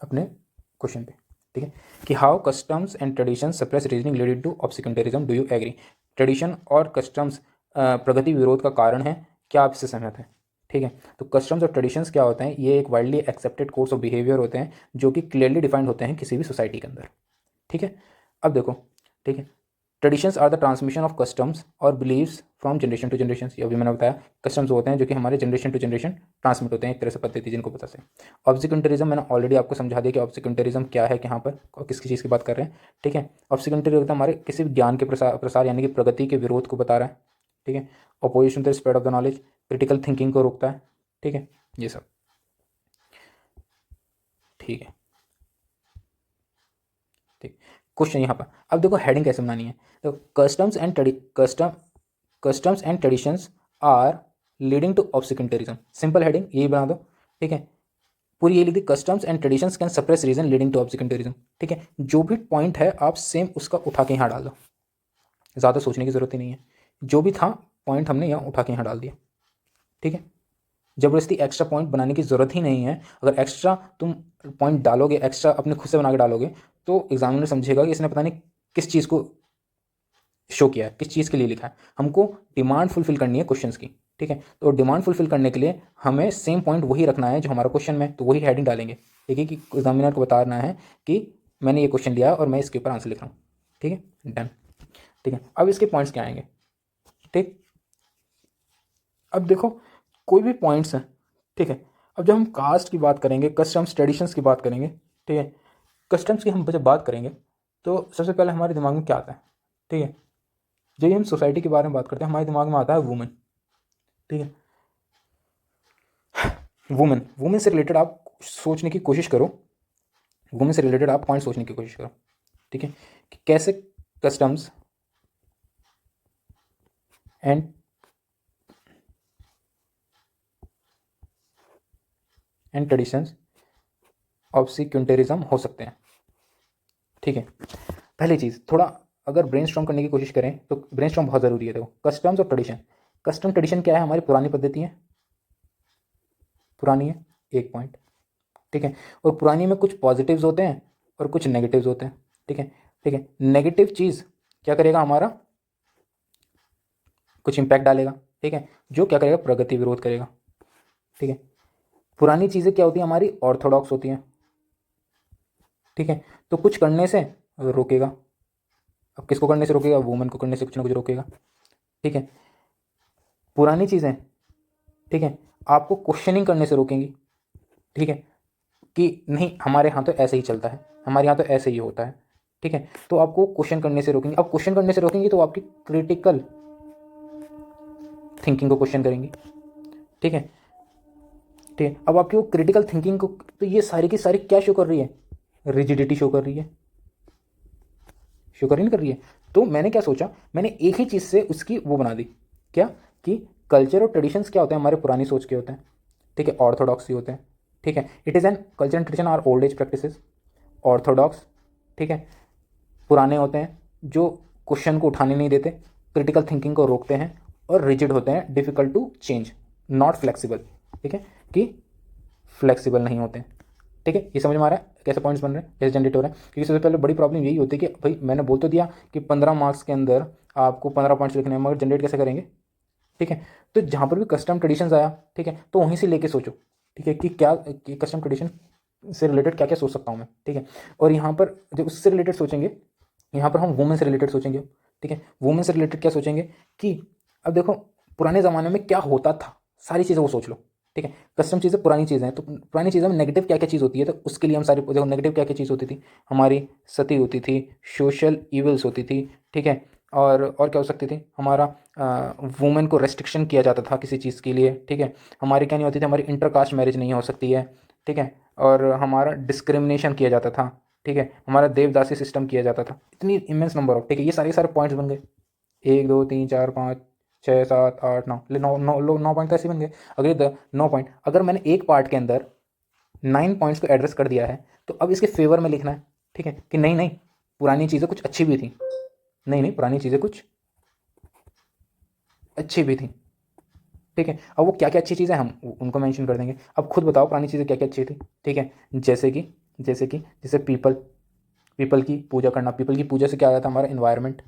S1: अपने क्वेश्चन पे। ठीक है, कि how customs and tradition suppress reasoning leading to obscurantism, do you agree. Tradition और कस्टम्स प्रगति विरोध का कारण है, क्या आप इससे सहमत हैं। ठीक है, तो कस्टम्स और ट्रेडिशंस क्या होते हैं, ये एक widely accepted course of behaviour होते हैं जो कि क्लियरली डिफाइंड होते हैं किसी भी सोसाइटी के अंदर। ठीक है, अब देखो, ठीक है, traditions are the transmission of customs और beliefs from generation to generation. ये अभी मैंने बताया, कस्टम्स होते हैं जो कि हमारे जनरेशन टू जनरेशन ट्रांसमिट होते हैं, एक तरह से पद्धति जिनको पता से। ऑब्सिक्वेंटरिज्म मैंने ऑलरेडी आपको समझा दिया कि ऑब्सिक्वेंटरिज्म क्या है, यहाँ पर और किसकी चीज़ की बात कर रहे हैं। ठीक है, ऑब्सिक्वेंटरिज्म हमारे किसी भी ज्ञान के प्रसार यानी कि प्रगति के विरोध को बता रहा है। ठीक है, opposition to the spread of the knowledge, critical thinking को रोकता है। ठीक है, ये सब। ठीक है, ठीक, क्वेश्चन यहाँ पर अब देखो हेडिंग कैसे बनानी है। तो customs and traditions are leading to obscurantism, simple heading यही बना दो। ठीक है, पूरी ये लिख दी, customs and traditions can suppress reason leading to obscurantism. ठीक है, जो भी पॉइंट है आप सेम उसका उठा के यहाँ डाल दो, ज़्यादा सोचने की जरूरत ही नहीं है, जो भी था पॉइंट हमने यहाँ उठा के यहाँ डाल दिया। ठीक है, जबरदस्ती एक्स्ट्रा पॉइंट बनाने की ज़रूरत ही नहीं है। अगर एक्स्ट्रा तुम पॉइंट डालोगे, एक्स्ट्रा अपने खुद से बना के डालोगे, तो एग्जामिनर समझेगा कि इसने पता नहीं किस चीज़ को शो किया है, किस चीज़ के लिए लिखा है। हमको डिमांड फुलफिल करनी है क्वेश्चंस की। ठीक है, तो डिमांड फुलफिल करने के लिए हमें सेम पॉइंट वही रखना है जो हमारा क्वेश्चन में, तो वही हेडिंग डालेंगे। ठीक है, कि एग्जामिनर को बताना है कि मैंने ये क्वेश्चन लिया और मैं इसके ऊपर आंसर लिख रहा हूँ। ठीक है, डन। ठीक है, अब इसके पॉइंट्स क्या आएंगे। ठीक, अब देखो कोई भी पॉइंट्स हैं। ठीक है, अब जब हम कास्ट की बात करेंगे, कस्टम्स ट्रेडिशंस की बात करेंगे, ठीक है, कस्टम्स की हम जब बात करेंगे तो सबसे पहले हमारे दिमाग में क्या आता है। ठीक है, जब हम सोसाइटी के बारे में बात करते हैं हमारे दिमाग में आता है वुमेन। ठीक है, वुमेन वुमेन से रिलेटेड आप सोचने की कोशिश करो, वुमेन से रिलेटेड आप पॉइंट सोचने की कोशिश करो। ठीक है, कि कैसे कस्टम्स एंड ट्रेडिशंस ऑब्सीक्वेंटेरिज्म हो सकते हैं। ठीक है, पहली चीज़, थोड़ा अगर ब्रेनस्टॉर्म करने की कोशिश करें तो ब्रेनस्टॉर्म बहुत ज़रूरी है। देखो, कस्टम्स और ट्रेडिशन। कस्टम ट्रेडिशन क्या है? हमारी पुरानी पद्धति है, पुरानी है, एक पॉइंट। ठीक है, और पुरानी में कुछ पॉजिटिव्स होते हैं और कुछ नेगेटिव्स होते हैं। ठीक है, ठीक है, नेगेटिव चीज़ क्या करेगा? हमारा कुछ इम्पैक्ट डालेगा। ठीक है, जो क्या करेगा? प्रगति विरोध करेगा। ठीक है, पुरानी चीज़ें क्या होती हैं? हमारी ऑर्थोडॉक्स होती हैं। ठीक है, तो कुछ करने से रोकेगा। अब किसको करने से रोकेगा? वुमेन को करने से कुछ ना कुछ रोकेगा। ठीक है, पुरानी चीज़ें, ठीक है, आपको क्वेश्चनिंग करने से रोकेंगी। ठीक है, कि नहीं हमारे यहाँ तो ऐसे ही चलता है, हमारे यहाँ तो ऐसे ही होता है। ठीक है, तो आपको क्वेश्चन करने से रोकेंगे। अब क्वेश्चन करने से रोकेंगे तो आपकी क्रिटिकल थिंकिंग को क्वेश्चन करेंगी। ठीक है, ठीक है, अब आपकी वो क्रिटिकल थिंकिंग को, तो ये सारी की सारी क्या शो कर रही है? रिजिडिटी शो कर रही है, शो कर ही नहीं कर रही है। तो मैंने क्या सोचा, मैंने एक ही चीज़ से उसकी वो बना दी, क्या कि कल्चर और ट्रेडिशंस क्या होते हैं? हमारे पुरानी सोच के होते हैं। ठीक है, ऑर्थोडॉक्स होते हैं। ठीक है, it is an culture and tradition are old age practices. Orthodox, ठीक है, पुराने होते हैं, जो क्वेश्चन को उठाने नहीं देते, क्रिटिकल थिंकिंग को रोकते हैं, और रिजिड होते हैं, difficult to change, not flexible. ठीक है, कि फ्लेक्सिबल नहीं होते हैं। ठीक है, ये समझ में आ रहा है कैसे पॉइंट्स बन रहे हैं, कैसे जनरेट हो रहे हैं? क्योंकि सबसे पहले बड़ी प्रॉब्लम यही होती है कि भाई मैंने बोल तो दिया कि 15 मार्क्स के अंदर आपको 15 पॉइंट्स लिखने हैं, मगर जनरेट कैसे करेंगे? ठीक है, तो जहाँ पर भी कस्टम ट्रेडिशंस आया, ठीक है, तो वहीं से लेके सोचो। ठीक है, कि क्या कस्टम ट्रेडिशन से रिलेटेड क्या क्या सोच सकता हूँ मैं। ठीक है, और यहाँ पर जब उससे रिलेटेड सोचेंगे, यहाँ पर हम वुमेन से रिलेटेड सोचेंगे। ठीक है, वुमेन से रिलेटेड क्या सोचेंगे कि अब देखो पुराने ज़माने में क्या होता था, सारी चीज़ें वो सोच लो। ठीक है, कस्टम चीज़ें पुरानी चीज़ें हैं, तो पुरानी चीज़ों में नेगेटिव क्या क्या चीज़ होती है, तो उसके लिए हम सारी देखो नेगेटिव क्या क्या चीज़ होती थी? हमारी सती होती थी, सोशल इवल्स होती थी। ठीक है, और क्या हो सकती थी? हमारा वुमेन को रेस्ट्रिक्शन किया जाता था किसी चीज़ के लिए। ठीक है, हमारी क्या नहीं होती थी? हमारी इंटरकास्ट मैरिज नहीं हो सकती है। ठीक है, और हमारा डिस्क्रिमिनेशन किया जाता था। ठीक है, हमारा देवदासी सिस्टम किया जाता था। इतनी इमेंस नंबर ऑफ, ठीक है, ये सारे सारे पॉइंट्स बन गए, 1 2 3 4 5 6 7 8 9, 9 पॉइंट तो ऐसे बन गए। अगर 9 पॉइंट, अगर मैंने एक पार्ट के अंदर 9 पॉइंट्स को एड्रेस कर दिया है, तो अब इसके फेवर में लिखना है। ठीक है, कि नहीं नहीं पुरानी चीज़ें कुछ अच्छी भी थी, नहीं नहीं पुरानी चीज़ें कुछ अच्छी भी थी। ठीक है, अब वो क्या क्या अच्छी चीज़ें हम उनको मेंशन कर देंगे। अब खुद बताओ पुरानी चीज़ें क्या क्या अच्छी थी। ठीक है, जैसे पीपल, पीपल की पूजा करना। पीपल की पूजा से क्या आ जाता है? हमारा इन्वायरमेंट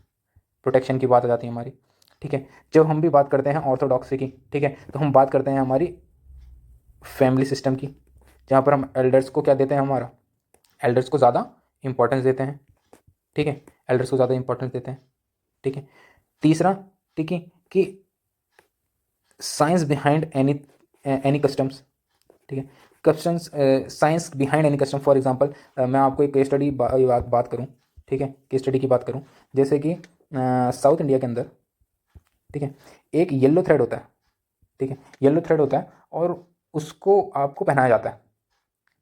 S1: प्रोटेक्शन की बात आ जाती है हमारी। ठीक है, जब हम भी बात करते हैं ऑर्थोडॉक्सी की, ठीक है, तो हम बात करते हैं हमारी फैमिली सिस्टम की, जहाँ पर हम एल्डर्स को क्या देते हैं? हमारा एल्डर्स को ज़्यादा इंपॉर्टेंस देते हैं। ठीक है, एल्डर्स को ज़्यादा इंपॉर्टेंस देते हैं। ठीक है, तीसरा, ठीक है, कि साइंस बिहाइंड एनी कस्टम्स। ठीक है, customs, science behind any custom. For example मैं आपको एक केस स्टडी बात करूं। ठीक है, केस स्टडी की बात करूं, जैसे कि साउथ इंडिया के अंदर, ठीक है, एक येलो थ्रेड होता है। ठीक है, येलो थ्रेड होता है और उसको आपको पहनाया जाता है।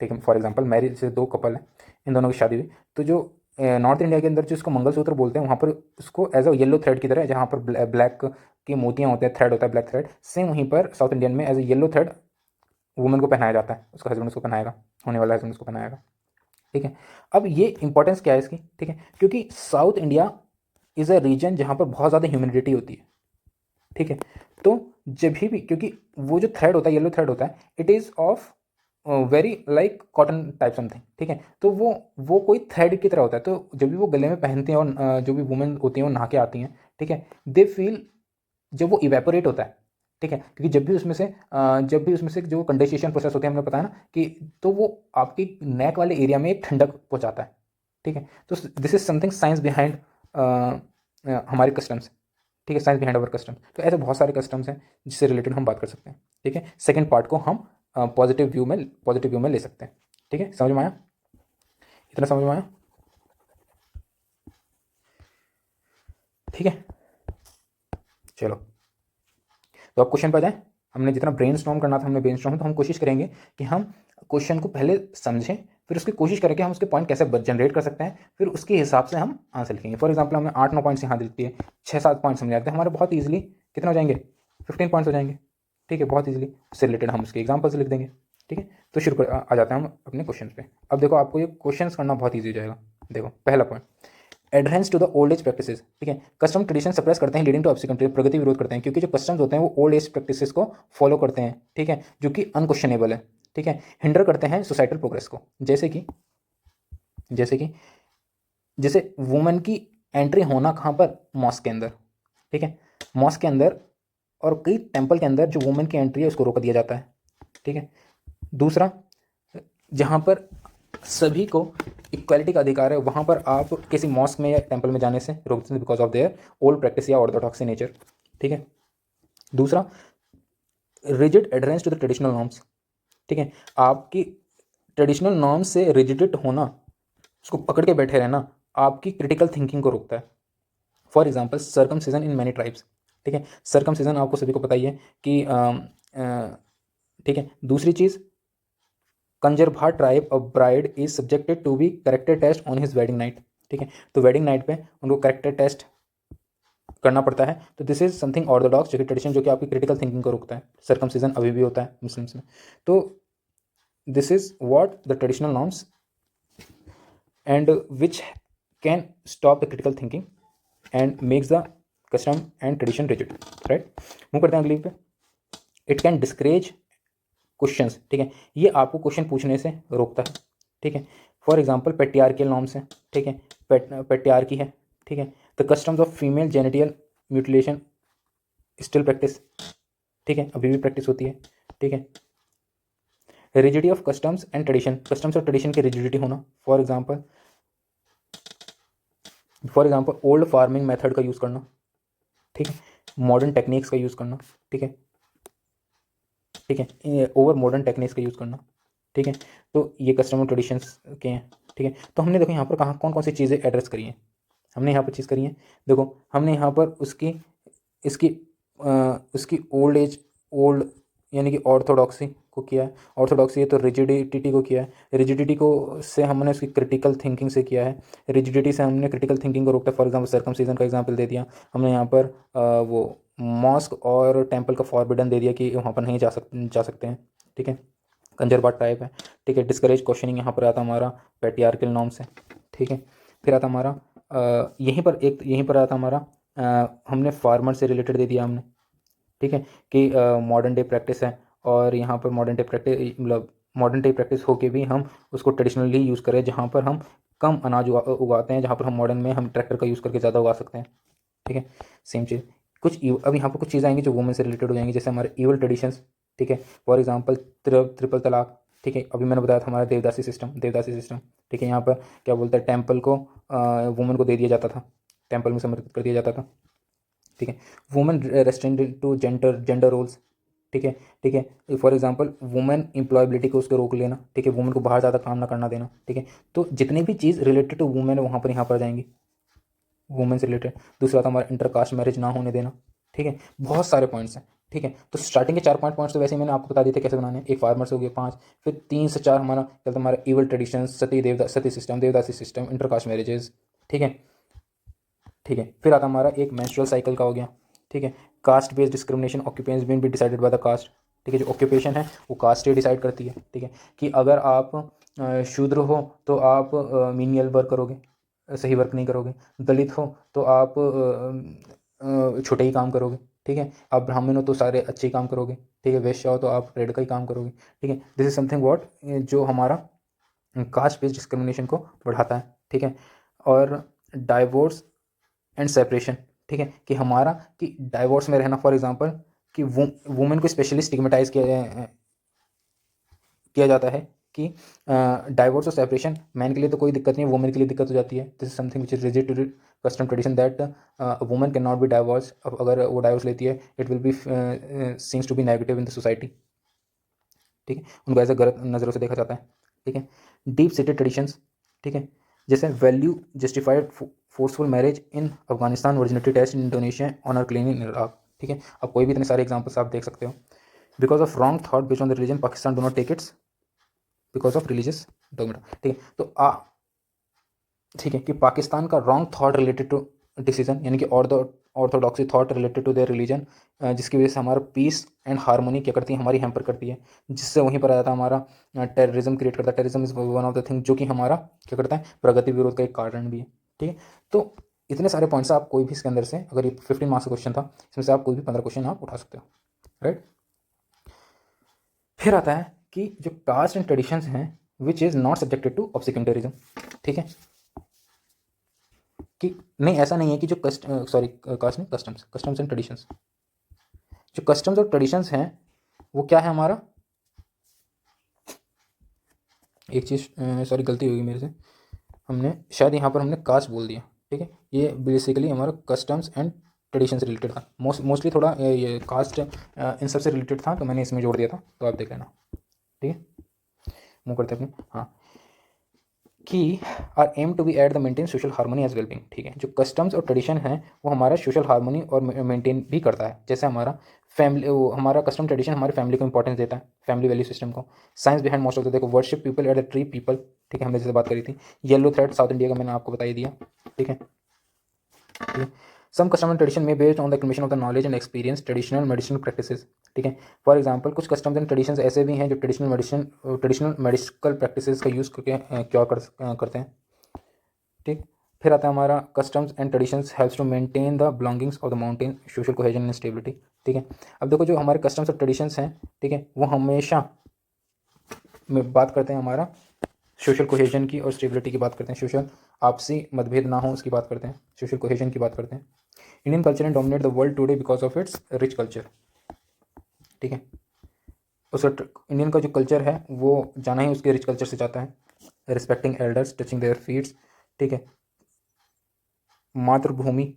S1: ठीक है, फॉर एग्जांपल मैरिज से 2 कपल हैं, इन दोनों की शादी हुई, तो जो नॉर्थ इंडिया के अंदर जो इसको मंगलसूत्र बोलते हैं, वहाँ पर उसको एज अ येलो थ्रेड की तरह, जहाँ पर ब्लैक की मोतियाँ होते हैं, थ्रेड होता है, ब्लैक थ्रेड, सेम वहीं पर साउथ इंडियन में as a yellow thread women को पहनाया जाता है। उसका हस्बैंड उसको पहनाएगा, होने वाला हस्बैंड उसको पहनाएगा। ठीक है, अब ये इंपॉर्टेंस क्या है इसकी? ठीक है, क्योंकि South India is a region जहाँ पर बहुत ज़्यादा ह्यूमिडिटी होती है। ठीक है, तो जब भी, क्योंकि वो जो थ्रेड होता है, येलो थ्रेड होता है, it is of very like cotton type something. ठीक है, तो वो कोई थ्रेड की तरह होता है, तो जब भी वो गले में पहनते हैं और जो भी वुमेन होती हैं वो नहा के आती हैं, ठीक है, दे फील, जब वो इवेपोरेट होता है, ठीक है, क्योंकि जब भी उसमें से जो कंडेंसेशन प्रोसेस होते हैं, हमने पता है ना कि, तो वो आपकी नेक वाले एरिया में एक ठंडक पहुंचाता है। ठीक है, तो this is something science behind हमारे कस्टम्स। ठीक है, साइंस बिहाइंड अवर कस्टम्स। तो ऐसे बहुत सारे कस्टम्स हैं जिससे रिलेटेड हम बात कर सकते हैं। ठीक है, सेकेंड पार्ट को हम पॉजिटिव व्यू में ले सकते हैं। ठीक है, समझ में आया? इतना समझ में आया? ठीक है, चलो तो अब क्वेश्चन पर जाए। हमने जितना ब्रेन स्टॉर्म करना था हमने ब्रेन स्टॉर्म, तो हम कोशिश करेंगे कि हम क्वेश्चन को पहले समझें, फिर उसकी कोशिश करें कि हम उसके पॉइंट कैसे जनरेट कर सकते हैं, फिर उसके हिसाब से हम आंसर लिखेंगे। फॉर एग्जाम्पल हमने 8-9 पॉइंट्स यहाँ लिख दिए, 6-7 पॉइंट्स समझ आते हैं हमारे, बहुत ईजिली कितना हो जाएंगे? 15 पॉइंट्स हो जाएंगे। ठीक है, बहुत ईजिली उससे रिलेटेड हम उसके एग्जाम्पल्स लिख देंगे। ठीक है, तो शुरू कर आ जाते हैं हम अपने क्वेश्चन पे। अब देखो आपको ये क्वेश्चंस करना बहुत ईजी हो जाएगा। देखो पहला point, adherence to the old age practices. ठीक है, कस्टम ट्रेडिशन सप्रेस करते हैं लीडिंग टू ऑब्स्टिकल, प्रगति विरोध करते हैं, क्योंकि जो कस्टम्स होते हैं वो ओल्ड एज प्रैक्टिसेस को फॉलो करते हैं। ठीक है, जो कि अनक्वेश्चनेबल है। ठीक है, हिंडर करते हैं सोसाइटल प्रोग्रेस को, जैसे कि जैसे वुमेन की एंट्री होना कहाँ पर, मॉस्क के अंदर। ठीक है, मॉस्क के अंदर और कई टेम्पल के अंदर जो वुमेन की एंट्री है उसको रोक दिया जाता है। ठीक है, दूसरा, जहाँ पर सभी को इक्वालिटी का अधिकार है वहाँ पर आप किसी मॉस्क में या टेम्पल में जाने से रोक देते हैं because of their old practice या ऑर्थोडॉक्सी नेचर। ठीक है, दूसरा, rigid adherence to the traditional norms. ठीक है, आपकी ट्रेडिशनल नॉर्म्स से रिजिडिट होना, उसको पकड़ के बैठे रहना आपकी क्रिटिकल थिंकिंग को रोकता है। For example circumcision in many tribes. ठीक है, सर्कमसिजन आपको सभी को पता ही है कि ठीक है, दूसरी चीज़, Kanjarbhat tribe of bride is subjected to be character test on his wedding night. ठीक है, तो वेडिंग नाइट पे उनको करेक्टर टेस्ट करना पड़ता है। तो दिस इज समथिंग ऑर्थोडॉक्स, जो कि ट्रेडिशन, जो कि आपकी क्रिटिकल थिंकिंग को रोकता है। सर्कमसिजन अभी भी होता है मुस्लिम्स में। तो this is what the traditional norms and which can stop the critical thinking and makes the custom and tradition rigid. Right, move करते हैं अगली पे। It can discourage questions. ठीक है, ये आपको क्वेश्चन पूछने से रोकता है। ठीक है, फॉर एग्जांपल पेट्रियार्कियल नॉर्म्स हैं। ठीक है, पेट्रियार्की है। ठीक है, the customs of female genital mutilation still practice. ठीक है, अभी भी प्रैक्टिस होती है। ठीक है, rigidity of customs and tradition, customs और ट्रेडिशन की रिजिडिटी होना। For example old farming method का यूज़ करना। ठीक है, मॉडर्न टेक्निक्स का यूज़ करना। ठीक है, ठीक है, ओवर मॉडर्न टेक्निक्स का यूज़ करना। ठीक है, तो ये कस्टमर ट्रेडिशंस के हैं। ठीक है, तो हमने देखो यहाँ पर कहाँ कौन कौन सी चीज़ें एड्रेस करी हैं। हमने यहाँ पर चीज़ करी है, देखो हमने यहाँ पर उसकी इसकी उसकी ओल्ड एज, ओल्ड यानी कि ऑर्थोडॉक्सी को किया है। ऑर्थोडॉक्सी है तो रिजिडिटी को किया है। रिजिडिटी को से हमने उसकी क्रिटिकल थिंकिंग से किया है। रिजिडिटी से हमने क्रिटिकल थिंकिंग को रोकता है। फॉर एग्जाम्पल सर्कमसिजन का एग्जाम्पल दे दिया हमने यहाँ पर। वो मॉस्क और टेम्पल का फॉरबिडन दे दिया कि वहाँ पर नहीं जा सकते हैं। ठीक है, कंजरवा टाइप है। ठीक है, डिस्करेज क्वेश्चनिंग यहाँ पर आता हमारा पैट्रियार्कल नॉर्म्स है। ठीक है, फिर आता हमारा यहीं पर आता हमारा हमने फार्मर से रिलेटेड दे दिया हमने। ठीक है, कि मॉडर्न डे प्रैक्टिस है और यहाँ पर मॉडर्न डे प्रैक्टिस मतलब मॉडर्न डे प्रैक्टिस होके भी हम उसको ट्रेडिशनली यूज़ करें, जहाँ पर हम कम अनाज उगाते हैं, जहाँ पर हम मॉडर्न में हम ट्रैक्टर का यूज़ करके ज़्यादा उगा सकते हैं। ठीक है, सेम चीज़ अब यहाँ पर कुछ चीज़ें आएंगी जो वुमेन से रिलेटेड हो जाएंगी, जैसे हमारे इवल ट्रेडिशंस। ठीक है, फॉर एग्जांपल ट्रिपल तलाक। ठीक है, अभी मैंने बताया था हमारा देवदासी सिस्टम। ठीक है, यहाँ पर क्या बोलते हैं, टेम्पल को वुमेन को दे दिया जाता था, टेम्पल में समर्पित कर दिया जाता था। ठीक है, वुमेन रेस्ट्रेंटेड टू जेंडर रोल्स। ठीक है, फॉर एग्जांपल वुमेन एम्प्लॉयबिलिटी को उसको रोक लेना। ठीक है, वुमेन को बाहर ज़्यादा काम ना करना देना। ठीक है, तो जितनी भी चीज़ रिलेटेड टू वुमेन है वहाँ पर यहाँ पर जाएंगी, वुमेन से रिलेटेड। दूसरा था हमारा इंटरकास्ट मैरिज ना होने देना। ठीक है, बहुत सारे पॉइंट्स हैं। ठीक है, तो स्टार्टिंग के 4-5 पॉइंट्स तो वैसे ही मैंने आपको बता दिए थे कैसे बनाने हैं। एक फार्मर से हो गए 5, फिर 3 से 4 हमारा क्या था, हमारा इवल ट्रेडिशन, सती सिस्टम, देवदासी सिस्टम, इंटरकास्ट मैरिजेस। ठीक है, ठीक है, फिर आता हमारा एक मेंस्ट्रुअल साइकिल का हो गया। ठीक है, caste based discrimination, occupation been be decided by the caste. ठीक है, जो ऑक्यूपेशन है वो कास्ट ही डिसाइड करती है। ठीक है, कि अगर आप शूद्र हो तो आप मीनियल वर्क करोगे, सही वर्क नहीं करोगे। दलित हो तो आप छोटे ही काम करोगे। ठीक है, आप ब्राह्मण हो तो सारे अच्छे ही काम करोगे। ठीक है, वैश्य हो तो आप रेड का ही काम करोगे। ठीक है, दिस इज समथिंग व्हाट जो हमारा कास्ट बेस्ड डिस्क्रिमिनेशन को बढ़ाता है। ठीक है, और डाइवोर्स एंड सेपरेशन। ठीक है, कि हमारा कि डाइवोर्स में रहना, फॉर एग्जांपल कि वुमेन को स्पेशली स्टिग्मेटाइज किया जाता है कि डाइवोर्स और सेपरेशन मैन के लिए तो कोई दिक्कत नहीं है, वुमेन के लिए दिक्कत हो जाती है। This is something which is rigid to custom tradition that women can not be divorce. अगर वो डाइवोर्स लेती है it will be seems to be negative in the society. ठीक है, उनको ऐसे गलत नज़रों से देखा जाता है। ठीक है, डीप सीटेड ट्रेडिशंस। ठीक है, जैसे value justified forceful marriage in Afghanistan, virginity test in Indonesia, honour killing in Iraq. ठीक है, अब कोई भी इतने सारे एग्जाम्पल्स आप देख सकते हो। Because of wrong thought based on the religion Pakistan do not take its because of religious dogma. ठीक है, तो ठीक है, कि पाकिस्तान का wrong thought related to decision यानी कि orthodoxy thought related to their religion, जिसकी वजह से हमारा पीस एंड हार्मोनी क्या करती है, हमारी हैम्पर करती है, जिससे वहीं पर आ जाता है हमारा टेररिज्म क्रिएट करता है। Terrorism is one of the thing जो कि हमारा क्या करता है, प्रगति विरोध का एक कारण भी है। ठीक है, तो इतने सारे पॉइंट्स आप कोई भी इसके अंदर से, अगर ये 15 मार्क्स का क्वेश्चन था, इसमें से आप कोई भी 15 क्वेश्चन आप उठा सकते हो, राइट। फिर आता है कि जो कास्ट एंड ट्रेडिशंस हैं which is not subjected to obscurantism. ठीक है, कि नहीं, ऐसा नहीं है कि जो कास्ट नहीं, कस्टम्स एंड ट्रेडिशंस, जो कस्टम्स और ट्रेडिशंस हैं वो क्या है हमारा, एक चीज़ सॉरी गलती होगी मेरे से, हमने शायद यहाँ पर हमने कास्ट बोल दिया। ठीक है, ये बेसिकली हमारा कस्टम्स एंड ट्रेडिशन से रिलेटेड था, मोस्टली थोड़ा ये कास्ट इन सब से रिलेटेड था, तो मैंने इसमें जोड़ दिया था, तो आप देख लेना। ठीक है, मूव करते अपने। हाँ, कि are aim to be at the maintain social harmony as wellbeing. ठीक है, जो कस्टम्स और ट्रेडिशन है वो हमारा सोशल हार्मनी और मेंटेन भी करता है। जैसे हमारा फैमिली, हमारा कस्टम ट्रेडिशन हमारी फैमिली को इंपॉर्टेंस देता है, फैमिली वैल्यू सिस्टम को। Science behind most of the, देखो, worship peepal at the tree peepal. ठीक है, हमने जैसे बात करी थी, येलो थ्रेड साउथ इंडिया का मैंने आपको बता ही दिया। ठीक है, ठीक है, सम कस्टम एंड ट्रेडिशन में based on the explanation of the knowledge and experience traditional medicinal practices. ठीक है, फॉर एग्जांपल कुछ कस्टम्स एंड ट्रेडिशंस ऐसे भी हैं जो ट्रेडिशनल मेडिकल प्रैक्टिसेस का यूज़ करके क्योर करते हैं। ठीक, फिर आता है हमारा customs and traditions helps to maintain the belongings of the mountain social cohesion and stability. ठीक है, अब देखो जो हमारे कस्टम्स और ट्रेडिशंस हैं, ठीक है, वो हमेशा में बात करते हैं हमारा सोशल कोहेजन की और स्टेबिलिटी की बात करते हैं, सोशल आपसी मतभेद ना हो उसकी बात करते हैं, सोशल कोहेजन की बात करते हैं। Indian culture and dominate the world today because of its rich culture. ठीक है, उसका इंडियन का जो कल्चर है वो जाना ही उसके रिच कल्चर से जाता है। Respecting elders, touching their feets. ठीक है, मातृभूमि,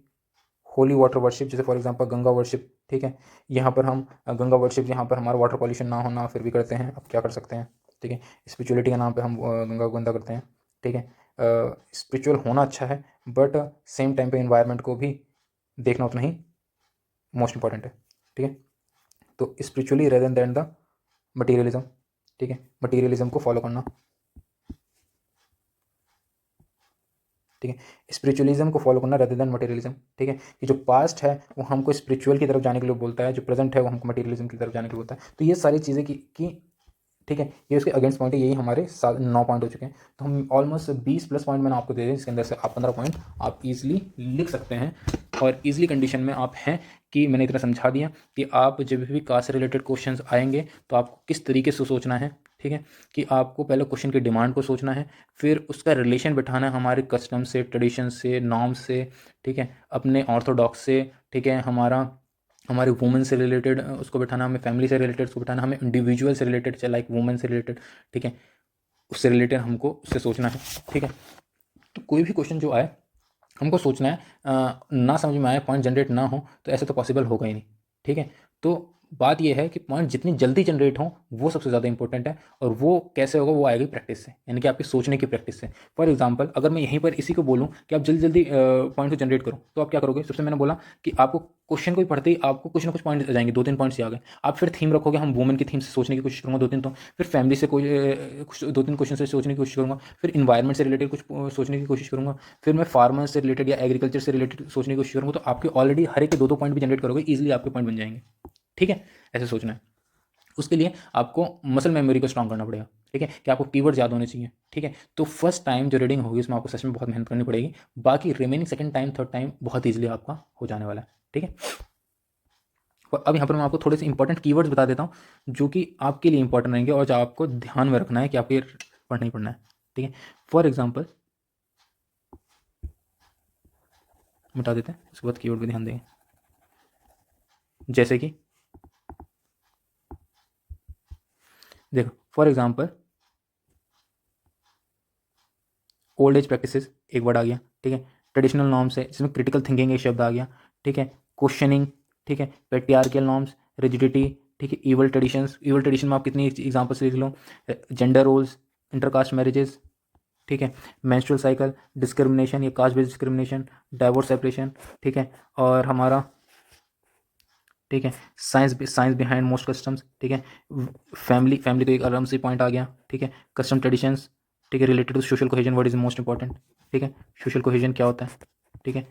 S1: होली वाटर वर्शिप, जैसे फॉर एग्जांपल गंगा वर्शिप। ठीक है, यहाँ पर हम गंगा वर्शिप, यहाँ पर हमारा वाटर पॉल्यूशन ना होना फिर भी करते हैं, अब क्या कर सकते हैं। ठीक है, स्पिरिचुअलिटी के नाम पे हम गंगा को गंदा करते हैं। ठीक है, स्पिरिचुअल होना अच्छा है, बट सेम टाइम पे इन्वायरमेंट को भी देखना उतना ही मोस्ट इंपॉर्टेंट है। ठीक है, तो spiritually rather than the materialism. ठीक है, मटीरियलिज्म को फॉलो करना। ठीक है, स्पिरिचुअलिज्म को फॉलो करना रेदर देन मटेरियलिज्म। ठीक है, कि जो पास्ट है वो हमको स्पिरिचुअल की तरफ जाने के लिए बोलता है, जो प्रेजेंट है वो हमको मटेरियलिज्म की तरफ जाने के लिए बोलता है। तो ये सारी चीज़ें की ठीक है, ये उसके अगेंस्ट पॉइंट है, यही हमारे 9 पॉइंट हो चुके हैं। तो हम ऑलमोस्ट 20 प्लस पॉइंट मैंने आपको दे दिए, इसके अंदर से आप 15 पॉइंट आप इजीली लिख सकते हैं, और इजीली कंडीशन में आप हैं कि मैंने इतना समझा दिया कि आप जब भी कास्ट से रिलेटेड क्वेश्चंस आएंगे तो आपको किस तरीके से सोचना है। ठीक है, कि आपको पहले क्वेश्चन की डिमांड को सोचना है, फिर उसका रिलेशन बिठाना है हमारे कस्टम से, ट्रेडिशन से, नॉर्म से। ठीक है, अपने ऑर्थोडॉक्स से। ठीक है, हमारे वुमेन से रिलेटेड उसको बिठाना, हमें फैमिली से रिलेटेड उसको बिठाना, हमें इंडिविजुअल से रिलेटेड, चाहे लाइक वुमेन से रिलेटेड। ठीक है, उससे रिलेटेड हमको उससे सोचना है। ठीक है, तो कोई भी क्वेश्चन जो आए हमको सोचना है, ना समझ में आए, पॉइंट जनरेट ना हो तो ऐसे तो पॉसिबल होगा ही नहीं। ठीक है, तो बात यह है कि पॉइंट जितनी जल्दी जनरेट हो वो सबसे ज़्यादा इंपॉर्टेंट है, और वो कैसे होगा, वो आएगी प्रैक्टिस से, यानी कि आपकी सोचने की प्रैक्टिस से। फॉर एग्जांपल अगर मैं यहीं पर इसी को बोलूँ कि आप जल्दी जल्दी पॉइंट को जनरेट करो, तो आप क्या करोगे, सबसे मैंने बोला कि आपको क्वेश्चन को ही पढ़ते ही आपको कुछ ना कुछ पॉइंट आ जाएंगे, 2-3 पॉइंट्स ही आ गए। आप फिर थीम रखोगे, हम वुमेन की थीम से सोचने की कोशिश करूँगा 2-3, तो फिर फैमिली से कोई कुछ 2-3 क्वेश्चन से सोचने की कोशिश करूँगा, फिर इन्वायरमेंट से रिलेटेड कुछ सोचने की कोशिश करूँगा, फिर मैं फार्मर से रिलेटेड या एग्रीकल्चर से रिलेटेड सोचने की कोशिश करूँगा, तो आपके ऑलरेडी हर एक के 2-2 पॉइंट भी जनरेट करोगे, ईजिली आपके पॉइंट बन जाएंगे। ठीक है, ऐसे सोचना है। उसके लिए आपको मसल मेमोरी को स्ट्रॉन्ग करना पड़ेगा। ठीक है, कि आपको कीवर्ड्स याद होने चाहिए। ठीक है, तो फर्स्ट टाइम जो रीडिंग होगी उसमें आपको सच में बहुत मेहनत करनी पड़ेगी, बाकी remaining second time third time बहुत ईजिली आपका हो जाने वाला है। ठीक है, और अब यहाँ पर मैं आपको थोड़े से इंपॉर्टेंट कीवर्ड्स बता देता हूँ जो कि आपके लिए इंपॉर्टेंट रहेंगे और जो आपको ध्यान में रखना है कि आपको ये पढ़ना ही पढ़ना है। ठीक है, फॉर एग्जाम्पल मिटा देते हैं, उसके बाद कीवर्ड पे ध्यान देंगे। जैसे कि देखो, for example old age practices एक वर्ड आ गया। ठीक है, ट्रेडिशनल नॉर्म्स है, जिसमें क्रिटिकल थिंकिंग एक शब्द आ गया। ठीक है, क्वेश्चनिंग। ठीक है, पेट्रियार्कल नॉर्म्स, रिजिडिटी। ठीक है, ईवल ट्रेडिशंस, ईवल ट्रेडिशन में आप कितनी एग्जाम्पल्स लिख लो, जेंडर रोल्स, इंटरकास्ट मैरिजेस। ठीक है, मेंस्ट्रुअल साइकिल, डिस्क्रिमिनेशन या cast based discrimination, divorce separation. ठीक है, और हमारा ठीक है साइंस बिहाइंड मोस्ट कस्टम्स। ठीक है, फैमिली तो एक आराम से पॉइंट आ गया। ठीक है, कस्टम ट्रेडिशंस। ठीक है, related to social cohesion, what is most important. ठीक है, सोशल कोहेजन क्या होता है। ठीक है,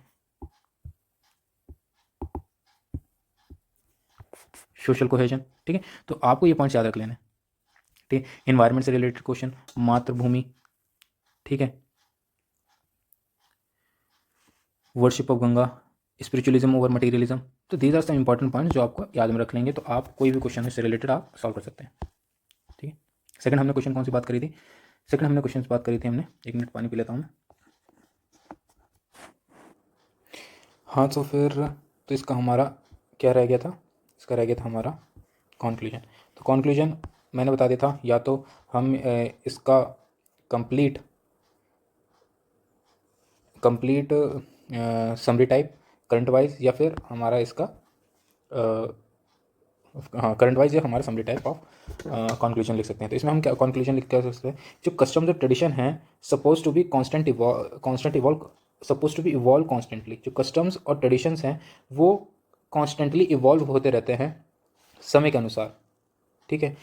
S1: सोशल कोहेजन। ठीक है, तो आपको ये पॉइंट्स याद रख लेने हैं। ठीक है, इन्वायरमेंट से रिलेटेड क्वेश्चन, मातृभूमि, ठीक है, worship of Ganga, spiritualism over materialism. तो these are some important point जो आपको याद में रख लेंगे तो आप कोई भी क्वेश्चन इससे रिलेटेड आप सॉल्व कर सकते हैं। ठीक है, सेकंड हमने क्वेश्चन कौन सी बात करी थी? सेकंड हमने क्वेश्चन बात करी थी हमने, 1 मिनट पानी पी लेता हूँ मैं। हाँ, तो फिर तो इसका हमारा क्या रह गया था? इसका रह गया था हमारा कॉन्क्लूजन। तो कॉन्क्लूजन मैंने बता दिया था, या तो हम इसका complete summary type current wise, या फिर हमारा इसका हाँ करंट वाइज या हमारा समरी टाइप ऑफ कॉन्क्लूजन लिख सकते हैं। तो इसमें हम क्या कॉन्क्लूजन लिख कर सकते हैं? जो कस्टम्स और ट्रेडिशन हैं suppose to be evolve constantly. जो कस्टम्स और ट्रेडिशंस हैं वो कॉन्स्टेंटली इवॉल्व होते रहते हैं समय के अनुसार। ठीक है,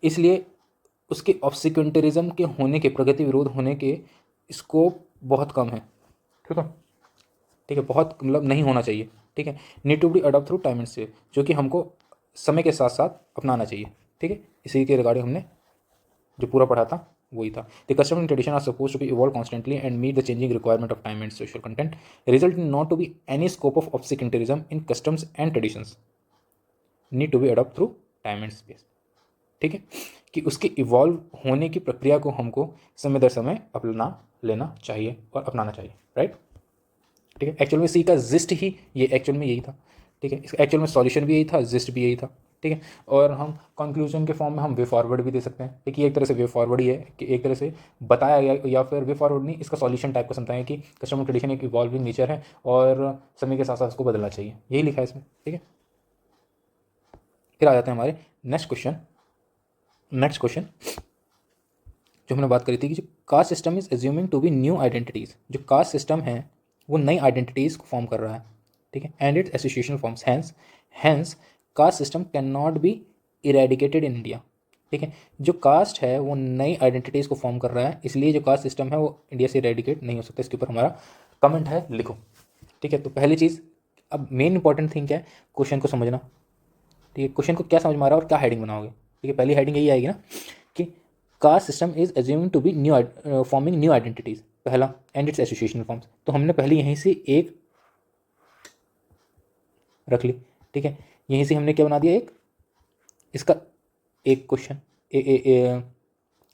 S1: इसलिए उसके ऑब्सिक्वेंटरिज्म के होने के, प्रगति विरोध होने के स्कोप बहुत कम है। ठीक है, ठीक है, बहुत मतलब नहीं होना चाहिए। ठीक है, need to be adopt through time and space, जो कि हमको समय के साथ साथ अपनाना चाहिए। ठीक है, इसी के रिगार्डिंग हमने जो पूरा पढ़ा था वही था। The custom and tradition are suppose to be evolve constantly and meet the changing requirement of time and social content, result in not to be any scope of obscurantism in customs and traditions, need to be adopt through time and space. ठीक है, कि उसके evolve होने की प्रक्रिया को हमको समय दर समय अपना लेना चाहिए और अपनाना चाहिए। राइट, ठीक है, एक्चुअल में सी का जिस्ट ही ये एक्चुअल में यही था। ठीक है, इसका एक्चुअल में सॉल्यूशन भी यही था, जिस्ट भी यही था। ठीक है, और हम कंक्लूजन के फॉर्म में हम वे फॉरवर्ड भी दे सकते हैं। देखिए एक तरह से वे फॉरवर्ड ही है कि एक तरह से बताया गया, या फिर वे फॉरवर्ड नहीं, इसका सॉल्यूशन टाइप को समझाएं कि कस्टमर ट्रेडिशन एक इवॉल्विंग नेचर है और समय के साथ साथ उसको बदलना चाहिए, यही लिखा है इसमें। ठीक है, फिर आ जाते हैं हमारे नेक्स्ट क्वेश्चन जो हमने बात करी थी कि जो caste system is assuming to be new identities. जो कास्ट सिस्टम है वो नई आइडेंटिटीज को फॉर्म कर रहा है। ठीक है, and its associational forms, hence caste system can not be eradicated in India. ठीक है, जो कास्ट है वो नई आइडेंटिटीज को फॉर्म कर रहा है, इसलिए जो कास्ट सिस्टम है वो इंडिया से इरेडिकेट नहीं हो सकता। इसके ऊपर हमारा कमेंट है, लिखो। ठीक है, तो पहली चीज़, अब मेन इंपॉर्टेंट थिंग क्या है? क्वेश्चन को समझना। ठीक है, क्वेश्चन को क्या समझ में आ रहा है और क्या हेडिंग बनाओगे। ठीक है, पहली हेडिंग यही आएगी ना कि caste system is assuming to be new forming new identities, पहला, एंड इट्स एसोसिएशनल फॉर्म्स। तो हमने पहले यहीं से एक रख ली। ठीक है, यहीं से हमने क्या बना दिया, एक इसका एक क्वेश्चन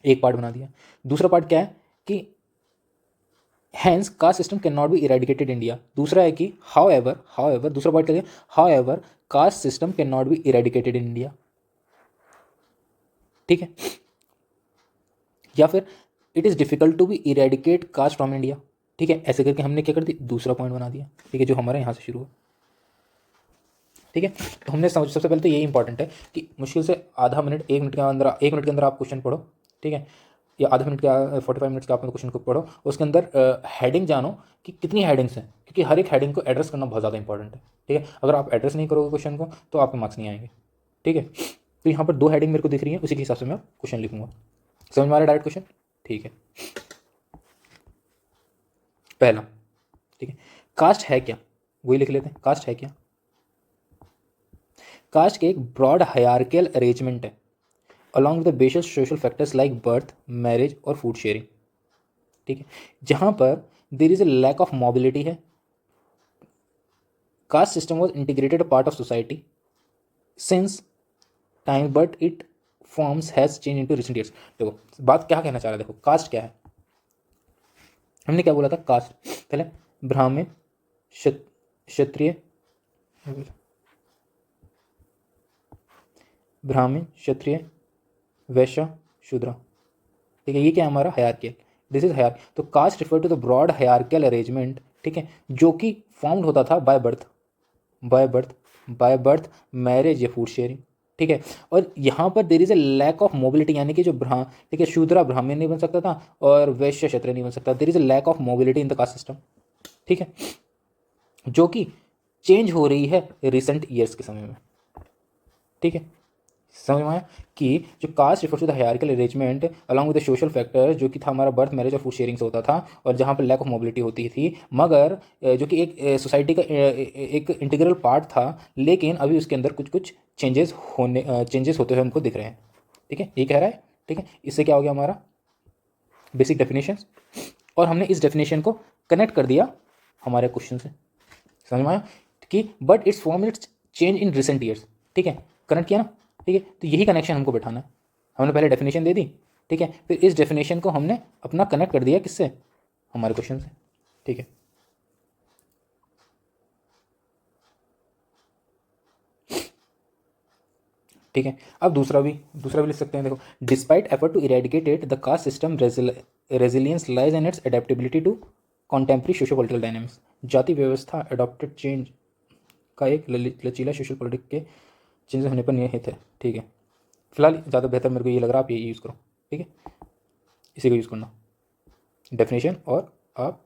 S1: एक पार्ट बना दिया। दूसरा पार्ट क्या है कि hence caste system can not be eradicated India. दूसरा है कि हाउएवर दूसरा पार्ट क्या है, however caste system can not be eradicated in India. ठीक है, या फिर it is difficult to be eradicate caste from India. ठीक है, ऐसे करके हमने क्या कर दी, दूसरा पॉइंट बना दिया। ठीक है, जो हमारा यहाँ से शुरू हुआ। ठीक है, तो हमने समझ, सबसे पहले तो यही इंपॉर्टेंट है कि मुश्किल से आधा मिनट, 1 मिनट के अंदर आप क्वेश्चन पढ़ो। ठीक है, या आधे मिनट के 45 मिनट्स का आप क्वेश्चन को पढ़ो, उसके अंदर हेडिंग जानो कि कितनी हेडिंग्स हैं, क्योंकि हर एक हेडिंग को एड्रेस करना बहुत ज़्यादा इंपॉर्टेंट है। ठीक है, अगर आप एड्रेस नहीं करोगे क्वेश्चन को तो आपके मार्क्स नहीं आएंगे। ठीक है, तो यहाँ पर 2 हेडिंग मेरे को दिख रही है, उसी के हिसाब से मैं क्वेश्चन लिखूंगा। समझ में आ रहा है डायरेक्ट क्वेश्चन? ठीक है, पहला, ठीक है, कास्ट है क्या, वही लिख लेते हैं। कास्ट है क्या? कास्ट के एक ब्रॉड हायरार्कियल अरेंजमेंट है along with the basic social factors like birth, marriage और फूड शेयरिंग। ठीक है, जहां पर there is a lack of mobility है। Caste system was integrated part of society since time, but it forms has change into recent years. देखो बात क्या कहना चाह रहा है, देखो कास्ट क्या है, हमने क्या बोला था? कास्ट पहले ब्राह्मण, क्षत्रिय, वैश्य, शूद्र। ठीक है, ये क्या है हमारा हायरार्कियल, दिस इज हायर। तो caste refer to the broad hierarchical arrangement, ठीक है, जो कि फॉर्म्ड होता था बाय बर्थ, मैरिज या फूड शेयरिंग। ठीक है, और यहाँ पर there is a lack of mobility, यानी कि जो ठीक है, शूद्रा ब्राह्मण नहीं बन सकता था और वैश्य क्षत्रिय नहीं बन सकता। There is a lack of mobility in the caste system. ठीक है, जो कि चेंज हो रही है रिसेंट ईयर्स के समय में। ठीक है, समझ में आया कि जो caste refers to the hierarchical arrangement along with the social factor, जो कि था हमारा बर्थ, मैरिज और फूड शेयरिंग से होता था, और जहाँ पर लैक ऑफ मोबिलिटी होती थी, मगर जो कि एक सोसाइटी का एक इंटीग्रल पार्ट था, लेकिन अभी उसके अंदर कुछ कुछ चेंजेस होते हुए हमको दिख रहे हैं। ठीक है, ये कह रहा है। ठीक है, इससे क्या हो गया हमारा बेसिक डेफिनेशन, और हमने इस डेफिनेशन को कनेक्ट कर दिया हमारे क्वेश्चन से। समझ में आया कि but it's form it's change in recent years. ठीक है, कनेक्ट किया ना। ठीक है, तो यही कनेक्शन हमको बैठाना है। हमने पहले डेफिनेशन दे दी, ठीक है, फिर इस डेफिनेशन को हमने अपना कनेक्ट कर दिया किससे, हमारे क्वेश्चन से। ठीक है, ठीक है, अब दूसरा भी लिख सकते हैं। देखो, despite effort to eradicate it the caste system resilience lies in its adaptability to contemporary socio political dynamics. जाति व्यवस्था अडॉप्टेड चेंज का एक लचीला सोशल पॉलिटिक के चेंजेस होने पर निहित है। ठीक है, फिलहाल ज़्यादा बेहतर मेरे को ये लग रहा है आप ये यूज़ करो। ठीक है, इसी को यूज़ करना, डेफिनेशन और आप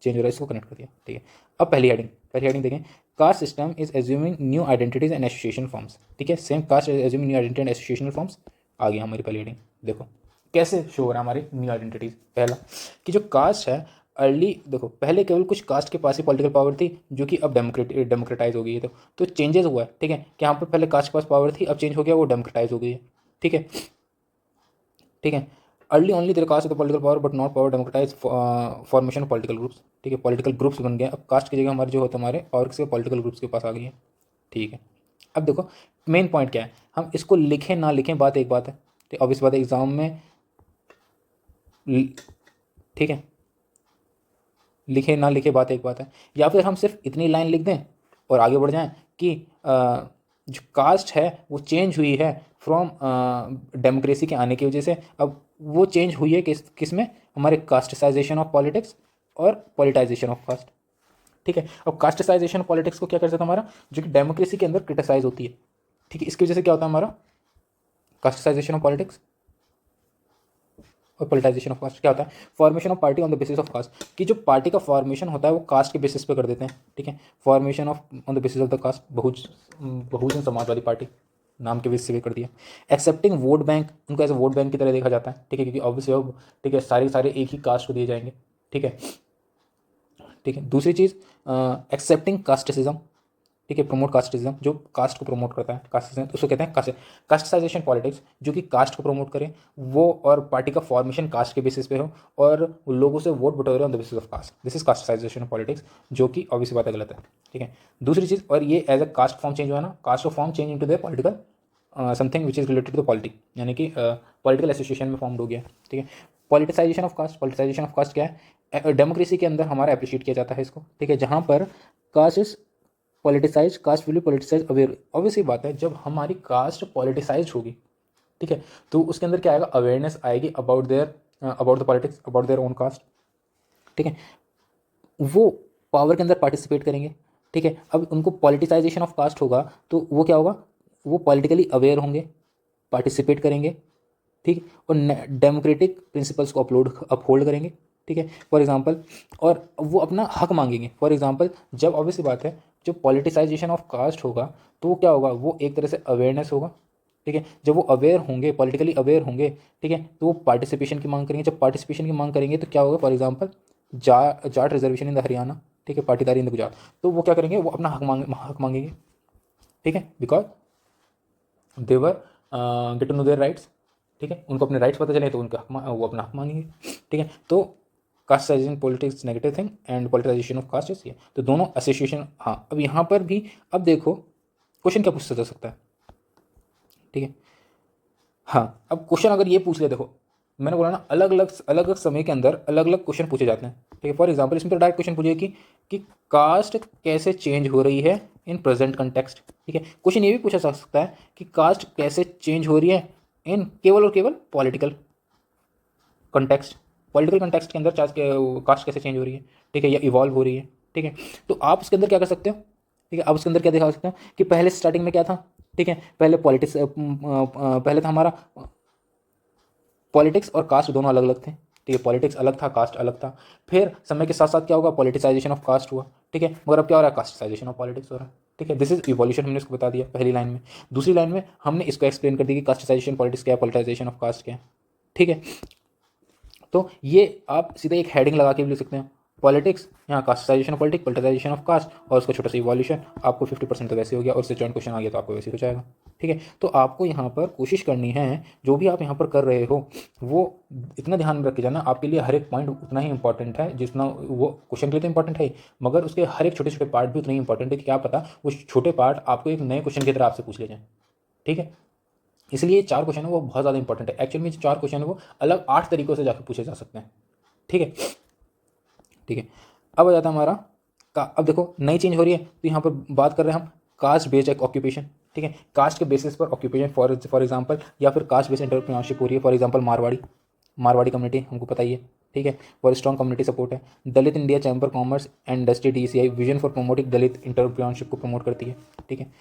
S1: चेंज हो रहा है इसको कनेक्ट कर दिया। ठीक है, अब पहली हेडिंग देखें, caste system is assuming new identities and association forms. ठीक है, same caste is assuming new identity and associational forms. आ गया हमारी पहली हेडिंग। देखो कैसे शो हो रहा है हमारी न्यू आइडेंटिटीज। पहला कि जो कास्ट है अर्ली, देखो पहले केवल कुछ कास्ट के पास ही पॉलिटिकल पावर थी, जो कि अब डेमोक्रेटाइज हो गई है। तो चेंजेस हुआ है। ठीक है, कि यहाँ पर पहले कास्ट के पास पावर थी, अब चेंज हो गया, वो डेमोक्रेटाइज हो गई है। ठीक है, ठीक है, early only their caste the political power but not power democratise formation of political groups. ठीक है, पॉलिटिकल ग्रुप्स बन गए। अब कास्ट की जगह हमारे जो होते हमारे और किसी पॉलिटिकल ग्रुप्स के पास आ गई है। ठीक है, अब देखो मेन पॉइंट क्या है, हम इसको लिखें ना लिखें बात एक बात है, तो अब इस बात एग्जाम में ठीक है, लिखे ना लिखे बात एक बात है, या फिर हम सिर्फ इतनी लाइन लिख दें और आगे बढ़ जाएं कि जो कास्ट है वो चेंज हुई है फ्रॉम डेमोक्रेसी के आने की वजह से। अब वो चेंज हुई है किस में, हमारे कास्टिसाइजेशन ऑफ पॉलिटिक्स और पॉलिटाइजेशन ऑफ कास्ट। ठीक है, अब कास्टिसाइजेशन पॉलिटिक्स को क्या कर सकता है हमारा, जो कि डेमोक्रेसी के अंदर क्रिटिसाइज होती है। ठीक है, इसकी वजह से क्या होता है हमारा कास्टिसाइजेशन ऑफ पॉलिटिक्स और पॉलिटाइजेशन ऑफ कास्ट। क्या होता है, formation of party on the basis of caste, कि जो पार्टी का फॉर्मेशन होता है वो कास्ट के बेसिस पे कर देते हैं। ठीक है, formation of on the basis of the caste, Bahujan Samajwadi Party नाम के बेसिस पे कर दिया। एक्सेप्टिंग वोट बैंक, उनको ऐसे वोट बैंक की तरह देखा जाता है। ठीक है, क्योंकि ऑब्वियसली अब ठीक है सारे एक ही कास्ट को दिए जाएंगे। ठीक है, ठीक है, दूसरी चीज़ एक्सेप्टिंग कास्टिसिज्म। ठीक है, प्रमोट कास्टिज्म, जो कास्ट को प्रमोट करता है, कास्टिज्म उसको कहते हैं कास्टिसाइजेशन पॉलिटिक्स, जो कि कास्ट को प्रमोट करे वो, और पार्टी का फॉर्मेशन कास्ट के बेसिस पे हो, और लोगों से वोट बटोरे on the basis of caste. This is casteisation politics, जो कि ऑब्वियसली बात है गलत है। ठीक है, दूसरी चीज़, और ये as a caste form change हुआ ना, caste of form change into the political something which is related to the politic, यानी कि पॉलिटिकल एसोसिएशन में फॉर्म हो गया। ठीक है, पॉलिटिसाइजेशन ऑफ कास्ट क्या है, डेमोक्रेसी के अंदर हमारा अप्रिशिएट किया जाता है इसको। ठीक है, जहाँ पर caste is politicise, caste will be politicise aware. Obviously बात है, जब हमारी कास्ट पॉलिटिसाइज होगी, ठीक है, तो उसके अंदर क्या आएगा, अवेयरनेस आएगी about the politics, about their own caste. ठीक है, वो पावर के अंदर पार्टिसिपेट करेंगे। ठीक है, अब उनको पॉलिटिसाइजेशन ऑफ कास्ट होगा तो वो क्या होगा, वो पॉलिटिकली अवेयर होंगे, पार्टिसिपेट करेंगे। ठीक, और डेमोक्रेटिक प्रिंसिपल्स को अपहोल्ड करेंगे। ठीक है, फॉर एग्जांपल, और वो अपना हक मांगेंगे। फॉर एग्जांपल, जब ऑब्वियसली बात है जो पॉलिटिसाइजेशन ऑफ कास्ट होगा तो वो क्या होगा, वो एक तरह से अवेयरनेस होगा। ठीक है, जब वो अवेयर होंगे, पॉलिटिकली अवेयर होंगे, ठीक है, तो वो पार्टिसिपेशन की मांग करेंगे। जब पार्टिसिपेशन की मांग करेंगे तो क्या होगा, for example Jat reservation in the Haryana, ठीक है, पाटीदारी इन द गुजरात, तो वो क्या करेंगे, वो अपना हक मांगेंगे। ठीक है, because they're get to know their rights. ठीक है, उनको अपने राइट्स पता चले तो उनका वो अपना हक मांगेंगे। ठीक है, तो casteization politics negative thing and politicization of caste is, ये तो दोनों एसोसिएशन। हाँ, अब यहाँ पर भी अब देखो क्वेश्चन क्या पूछा जा सकता है। ठीक है, हाँ, अब क्वेश्चन अगर ये पूछ ले, देखो मैंने बोला ना, अलग अलग समय के अंदर अलग अलग क्वेश्चन पूछे जाते हैं। ठीक है, फॉर एग्जांपल इसमें तो डायरेक्ट क्वेश्चन पूछे कि कास्ट कैसे चेंज हो रही है इन प्रेजेंट कंटेक्स्ट। ठीक है, क्वेश्चन ये भी पूछा जा सकता है कि कास्ट कैसे चेंज हो रही है इन केवल और केवल पॉलिटिकल कंटेक्स्ट, पॉलिटिकल कंटेक्स्ट के अंदर कास्ट कैसे चेंज हो रही है। ठीक है, या इवॉल्व हो रही है। ठीक है, तो आप उसके अंदर क्या कर सकते हो, ठीक है, आप उसके अंदर क्या दिखा सकते हो कि पहले स्टार्टिंग में क्या था। ठीक है, पहले था हमारा पॉलिटिक्स और कास्ट दोनों अलग अलग थे। ठीक है, पॉलिटिक्स अलग था, कास्ट अलग था। फिर समय के साथ साथ क्या होगा, पॉलिटिसाइजेशन ऑफ कास्ट हुआ। ठीक है, मगर अब क्या हो रहा है, कास्टिसाइजेशन ऑफ पॉलिटिक्स हो रहा है। ठीक है, दिस इज इवोल्यूशन, हमने इसको बता दिया पहली लाइन में। दूसरी लाइन में हमने इसको एक्सप्लेन कर दिया कि कास्टिसाइजेशन पॉलिटिक्स क्या है, पॉलिटाइजेशन ऑफ कास्ट क्या है। ठीक है, तो ये आप सीधा एक हेडिंग लगा के भी लिख सकते हैं, पॉलिटिक्स, यहाँ कास्टिसाइजेशन ऑफ पॉलिटिक्स, पॉलिटाइजेशन ऑफ कास्ट, और उसका छोटा सा इवोल्यूशन। आपको 50% तो वैसे हो गया, और उससे जॉइंट क्वेश्चन आ गया तो आपको वैसे हो जाएगा। ठीक है, तो आपको यहाँ पर कोशिश करनी है, जो भी आप यहाँ पर कर रहे हो वो इतना ध्यान में रख के जाना, आपके लिए हर एक पॉइंट उतना ही इंपॉर्टेंट है जितना वो क्वेश्चन के लिए तो इंपॉर्टेंट है, मगर उसके हर एक छोटे छोटे पार्ट भी उतने ही इंपॉर्टेंट है कि क्या पता वो छोटे पार्ट आपको एक नए क्वेश्चन की तरह आपसे पूछ ले जाए। ठीक है, इसलिए ये 4 क्वेश्चन है वो बहुत ज़्यादा इंपॉर्टेंट है। एक्चुअल में जो 4 क्वेश्चन है वो अलग 8 तरीकों से जाकर पूछे जा सकते हैं। ठीक है, ठीक है, अब आ जाता है हमारा अब देखो नई चेंज हो रही है, तो यहाँ पर बात कर रहे हैं हम कास्ट बेस्ड ऑक्यूपेशन। ठीक है, कास्ट के बेसिस पर ऑक्यूपेशन, फॉर एग्जांपल, या फिर कास्ट बेस्ड एंटरप्रेन्योरशिप हो रही है। फॉर एग्जांपल मारवाड़ी कम्युनिटी हमको पता ही है। ठीक है, फॉर स्ट्रॉन्ग कम्युनिटी सपोर्ट है। Dalit India chamber commerce and industry DCI vision for promoting Dalit entrepreneurship को प्रमोट करती है। ठीक है,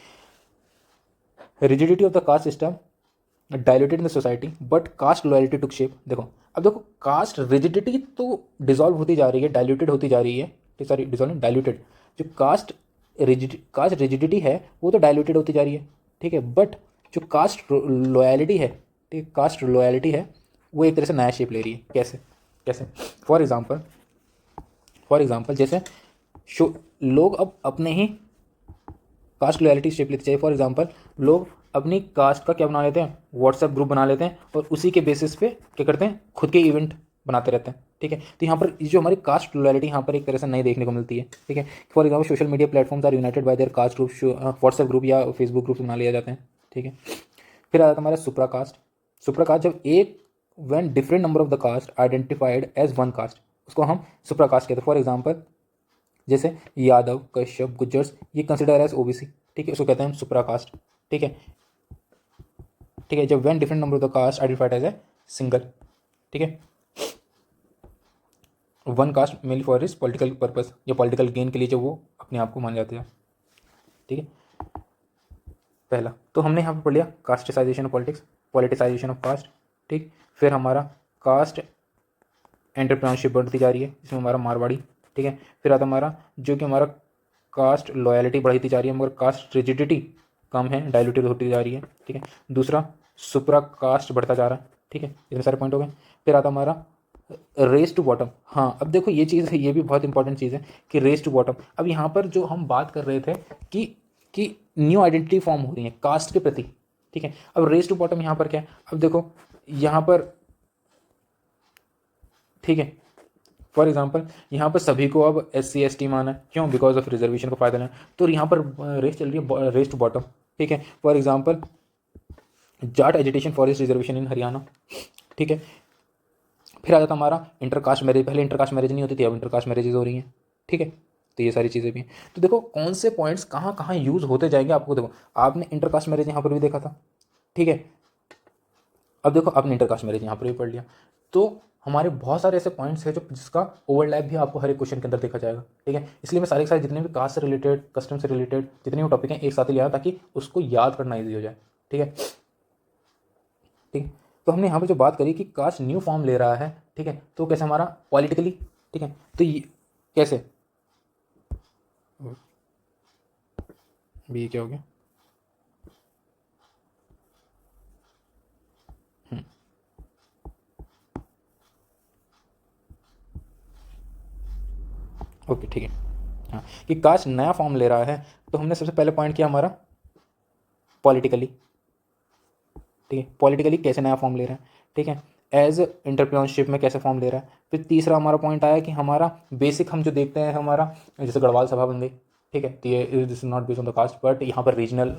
S1: rigidity of the caste system diluted in the society but caste loyalty took shape. देखो, अब देखो कास्ट रिजिडिटी तो डिजॉल्व होती जा रही है, डायल्यूटेड होती जा रही है, सॉरी डिजॉल्व डायल्यूटेड, जो कास्ट रिजिडिटी है वो तो डायल्यूटेड होती जा रही है। ठीक है, बट जो कास्ट लॉयल्टी है, ठीक, कास्ट लॉयल्टी है वो एक तरह से नया शेप ले रही है। कैसे कैसे फॉर एग्जाम्पल जैसे लोग अब अपने ही कास्ट लॉयल्टी शेप लेते चाहिए। फॉर एग्जांपल लोग अपनी कास्ट का क्या बना लेते हैं, व्हाट्सएप ग्रुप बना लेते हैं, और उसी के बेसिस पे क्या करते हैं, खुद के इवेंट बनाते रहते हैं। ठीक है, तो यहाँ पर जो हमारी कास्ट लॉयल्टी यहाँ पर एक तरह से नई देखने को मिलती है। ठीक है, for example social media platforms are united by their caste group, WhatsApp group या फेसबुक ग्रुप बना लिया जाते हैं। ठीक है, फिर आ जाता है हमारा सुप्रा कास्ट। जब एक when different number of the caste identified as one caste, उसको हम सुप्रा कास्ट कहते हैं। फॉर एग्जाम्पल जैसे यादव, कश्यप, गुज्जर्स, ये कंसिडर एज OBC। ठीक है, उसको कहते हैं हम सुप्रा कास्ट। ठीक है, ठीक है, जब when different number of the caste identified as a single. ठीक है, one caste mainly for is political purpose, या पॉलिटिकल गेन के लिए जो वो अपने आप को मान जाते हैं। ठीक है, पहला तो हमने यहाँ पर पढ़ लिया casteization of politics, politicization of caste. ठीक, फिर हमारा कास्ट एंटरप्रेन्योरशिप बढ़ती जा रही है, इसमें हमारा मारवाड़ी। ठीक है, फिर आता हमारा जो कि हमारा कास्ट लॉयल्टी बढ़ती जा रही है मगर कास्ट रिजिडिटी कम है, डायल्यूटेड होती जा रही है। ठीक है, दूसरा सुप्रा कास्ट बढ़ता जा रहा है। ठीक है, इतने सारे पॉइंट हो गए। फिर आता हमारा रेस टू बॉटम। हाँ, अब देखो ये चीज़ है, ये भी बहुत इंपॉर्टेंट चीज़ है कि रेस टू बॉटम। अब यहाँ पर जो हम बात कर रहे थे कि न्यू आइडेंटिटी फॉर्म हो रही है कास्ट के प्रति। ठीक है, अब रेस टू बॉटम यहाँ पर क्या है, अब देखो यहाँ पर, ठीक है, फॉर एग्जाम्पल यहाँ पर सभी को अब SC ST माना है, क्यों, बिकॉज ऑफ रिजर्वेशन को फायदा लेना, तो यहाँ पर रेस चल रही है रेस टू बॉटम। ठीक है, for example Jat agitation for reservation in Haryana. ठीक है, फिर आ जाता हमारा इंटरकास्ट मैरिज। पहले इंटरकास्ट मैरिज नहीं होती थी, अब इंटरकास्ट मैरिजेज हो रही हैं। ठीक है, तो ये सारी चीज़ें भी हैं। तो देखो कौन से पॉइंट्स कहाँ कहाँ यूज़ होते जाएंगे आपको। देखो आपने इंटरकास्ट मैरिज यहाँ पर भी देखा था। ठीक है, अब देखो आपने इंटरकास्ट मैरिज यहाँ पर भी पढ़ लिया, तो हमारे बहुत सारे ऐसे पॉइंट्स हैं जो जिसका ओवरलैप भी आपको हर एक क्वेश्चन के अंदर देखा जाएगा। ठीक है, इसलिए मैं सारे के सारे जितने भी कास्ट से रिलेटेड, कस्टम से रिलेटेड जितने भी टॉपिक हैं एक साथ ही लिया ताकि उसको याद करना ईजी हो जाए। ठीक है, ठीक है, तो हमने यहाँ पर जो बात करी कि कास्ट न्यू फॉर्म ले रहा है। ठीक है, तो कैसे हमारा पॉलिटिकली। ठीक है, तो ये कैसे भी क्या हो गया, ओके, ठीक है, हाँ, कि कास्ट नया फॉर्म ले रहा है, तो हमने सबसे पहले पॉइंट किया हमारा पॉलिटिकली। ठीक है, पॉलिटिकली कैसे नया फॉर्म ले रहा है। ठीक है, एज इंटरप्रेन्योरशिप में कैसे फॉर्म ले रहा है। फिर तीसरा हमारा पॉइंट आया कि हमारा बेसिक हम जो देखते हैं हमारा, जैसे गढ़वाल सभा बन गई। ठीक है, तो ये this is not based on the caste, but यहाँ पर रीजनल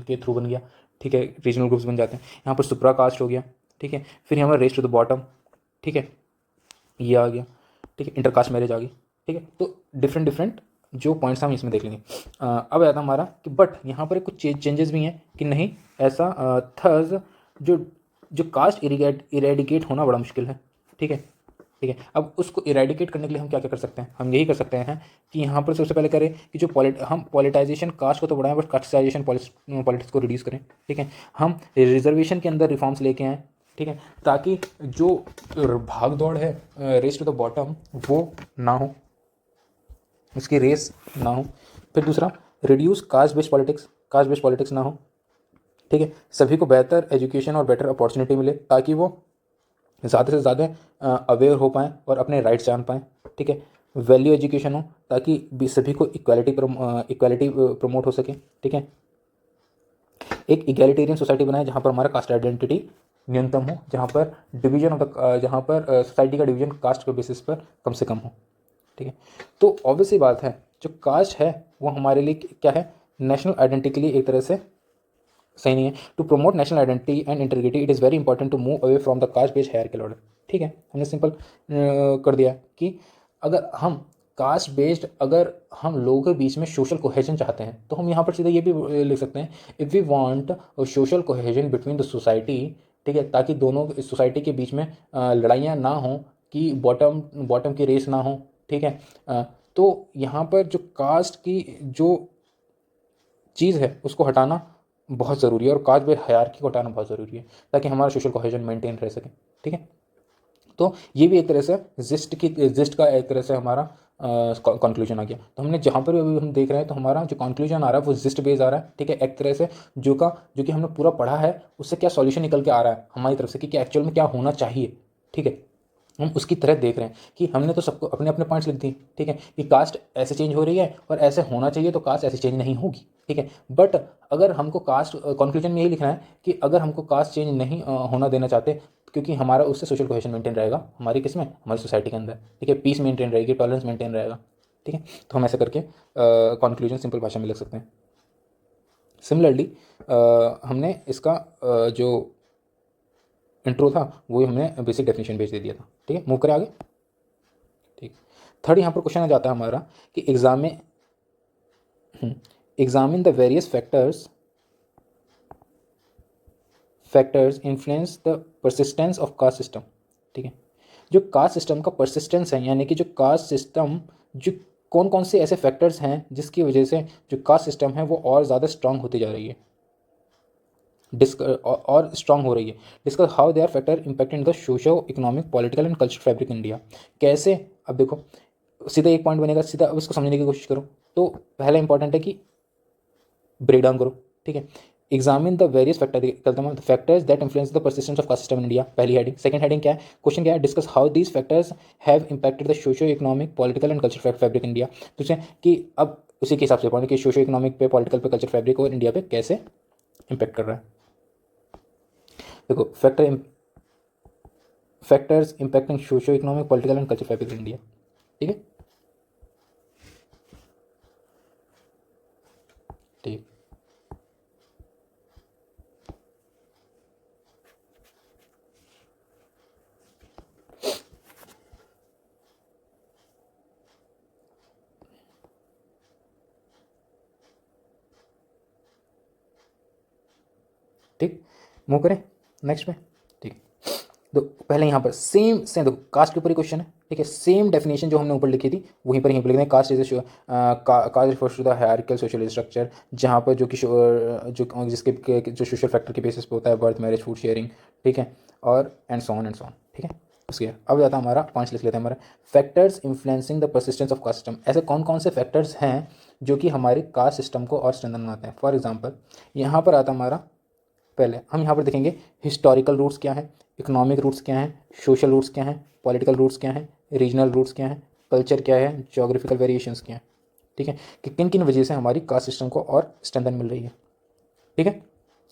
S1: के थ्रू बन गया। ठीक है, रीजनल ग्रुप्स बन जाते हैं, यहाँ पर सुप्रा कास्ट हो गया। ठीक है, फिर यहाँ पर रेस टू द बॉटम। ठीक है, ये आ गया। ठीक है, इंटरकास्ट मैरिज आ गई। ठीक है, तो डिफरेंट जो पॉइंट्स हम इसमें देख लेंगे। अब आता हमारा कि बट यहाँ पर कुछ चेंजेस भी हैं कि नहीं ऐसा थर्स जो जो कास्ट इरेडिकेट होना बड़ा मुश्किल है। ठीक है, ठीक है, अब उसको इरेडिकेट करने के लिए हम क्या क्या कर सकते हैं, हम यही कर सकते हैं कि यहाँ पर सबसे पहले करें कि जो हम पॉलिटाइजेशन कास्ट को तो बढ़ाएं बट कास्टाइजेशन पॉलिटिक्स को रिड्यूस करें। ठीक है, हम रिजर्वेशन के अंदर रिफॉर्म्स लेके आएँ। ठीक है, ताकि जो भाग दौड़ है रेस टू द बॉटम वो ना हो, उसकी रेस ना हो। फिर दूसरा रिड्यूस कास्ट बेस्ड पॉलिटिक्स ना हो, ठीक है। सभी को बेहतर एजुकेशन और बेटर अपॉर्चुनिटी मिले ताकि वो ज़्यादा से ज़्यादा अवेयर हो पाएँ और अपने राइट्स जान पाएँ, ठीक है। वैल्यू एजुकेशन हो ताकि सभी को इक्वालिटी प्रमोट हो सके, ठीक है। एक इगैलिटेरियन सोसाइटी बनाए जहाँ पर हमारा कास्ट आइडेंटिटी न्यूनतम हो, जहाँ पर डिवीजन ऑफ द जहाँ पर सोसाइटी का डिवीजन कास्ट के बेसिस पर कम से कम हो, ठीक है। तो ऑब्वियसली बात है, जो कास्ट है वो हमारे लिए क्या है, नेशनल आइडेंटिटी के लिए एक तरह से सही नहीं है। To promote national identity and integrity it is very important to move away from the caste based hierarchical order, ठीक है। हमने सिंपल कर दिया कि अगर हम कास्ट बेस्ड, अगर हम लोगों के बीच में सोशल कोहेजन चाहते हैं तो हम यहाँ पर सीधा ये भी लिख सकते हैं, if we want social cohesion between the society, ठीक है, ताकि दोनों सोसाइटी के बीच में लड़ाइयाँ ना हो, कि बॉटम बॉटम की रेस ना हो, ठीक है। तो यहाँ पर जो कास्ट की जो चीज़ है उसको हटाना बहुत ज़रूरी है और कास्ट बेस्ड हायरार्की को हटाना बहुत ज़रूरी है ताकि हमारा सोशल कोहेजन मेंटेन रह सके, ठीक है। तो ये भी एक तरह से जिस्ट का एक तरह से हमारा कंक्लूजन आ गया। तो हमने जहाँ पर भी अभी हम देख रहे हैं तो हमारा जो कंक्लूजन आ रहा है वो जिस्ट बेस आ रहा है, ठीक है। एक तरह से जो कि हमने पूरा पढ़ा है उससे क्या सॉल्यूशन निकल के आ रहा है हमारी तरफ से कि क्या एक्चुअल में क्या होना चाहिए, ठीक है। हम उसकी तरह देख रहे हैं कि हमने तो सबको अपने अपने पॉइंट्स लिख दिए, ठीक है, कि कास्ट ऐसे चेंज हो रही है और ऐसे होना चाहिए तो कास्ट ऐसे चेंज नहीं होगी, ठीक है। बट अगर हमको कास्ट कंक्लूजन में यही लिखना है कि अगर हमको कास्ट चेंज नहीं होना देना चाहते, क्योंकि हमारा उससे सोशल कोहेशन मेंटेन रहेगा हमारी किस में, हमारी सोसाइटी के अंदर, ठीक है। पीस मेंटेन रहेगी, टॉलरेंस मेंटेन रहेगा, ठीक है। तो हम ऐसे करके कंक्लूजन सिंपल भाषा में लिख सकते हैं। सिमिलरली हमने इसका जो इंट्रो था वो हमने बेसिक डेफिनेशन भेज दे दिया था, ठीक है। मूव करें आगे, ठीक। थर्ड यहाँ पर क्वेश्चन आ जाता है हमारा कि examine the various factors influence the persistence of cast system, ठीक है। जो कास्ट सिस्टम का परसिस्टेंस है, यानी कि जो कास्ट सिस्टम, जो कौन कौन से ऐसे फैक्टर्स हैं जिसकी वजह से जो कास्ट सिस्टम है वो और ज़्यादा स्ट्रांग होती जा रही है, और स्ट्रांग हो रही है। Discuss how they are factor impacting the socio economic political and culture fabric India. कैसे, अब देखो सीधा एक पॉइंट बनेगा, सीधा अब इसको समझने की कोशिश करो। तो पहला इंपॉर्टेंट है कि ब्रेक डाउन करो, ठीक है। Examine the various factors that influence the persistence of cast system in India, पहली हेडिंग। सेकंड हेडिंग क्या है, क्वेश्चन क्या है, discuss how these factors have impacted the socio economic political and culture fabric India. दूसरे कि अब उसी के हिसाब से पॉइंट कि सोशो इकोनॉमिक पे, पॉलिटिकल पे, कल्चर फैब्रिक और इंडिया पे कैसे इम्पैक्ट कर रहा है। देखो factors impacting socio economic political and culture fabric in India, ठीक है, ठीक। ठीक, मूव करें नेक्स्ट पे, ठीक। तो पहले यहाँ पर सेम सेम देखो कास्ट के ऊपर ही क्वेश्चन है, ठीक है। सेम डेफिनेशन जो हमने ऊपर लिखी थी वहीं पर लिख दें, caste is caste refers to the hierarchical social structure, जहाँ पर जो कि जो जिसके जो सोशल फैक्टर के बेसिस पे होता है, बर्थ, मैरिज, फूड शेयरिंग, ठीक है, और एंड सो ऑन, ठीक है। उसके अब जाता है हमारा पॉइंट्स लिख लेते हैं हमारे, factors influencing the persistence of caste system. ऐसे कौन कौन से फैक्टर्स हैं जो कि हमारे कास्ट सिस्टम को और स्ट्रेंथन बनाते हैं। फॉर एग्जाम्पल यहाँ पर आता हमारा, पहले हम यहाँ पर देखेंगे हिस्टोरिकल रूट्स क्या हैं, इकोनॉमिक रूट्स क्या हैं, सोशल रूट्स क्या हैं, पॉलिटिकल रूट्स क्या हैं, रीजनल रूट्स क्या हैं, कल्चर क्या है, जोग्राफिकल वेरिएशंस क्या हैं, ठीक है, कि किन किन वजह से हमारी कास्ट सिस्टम को और स्ट्रेंथन मिल रही है, ठीक है।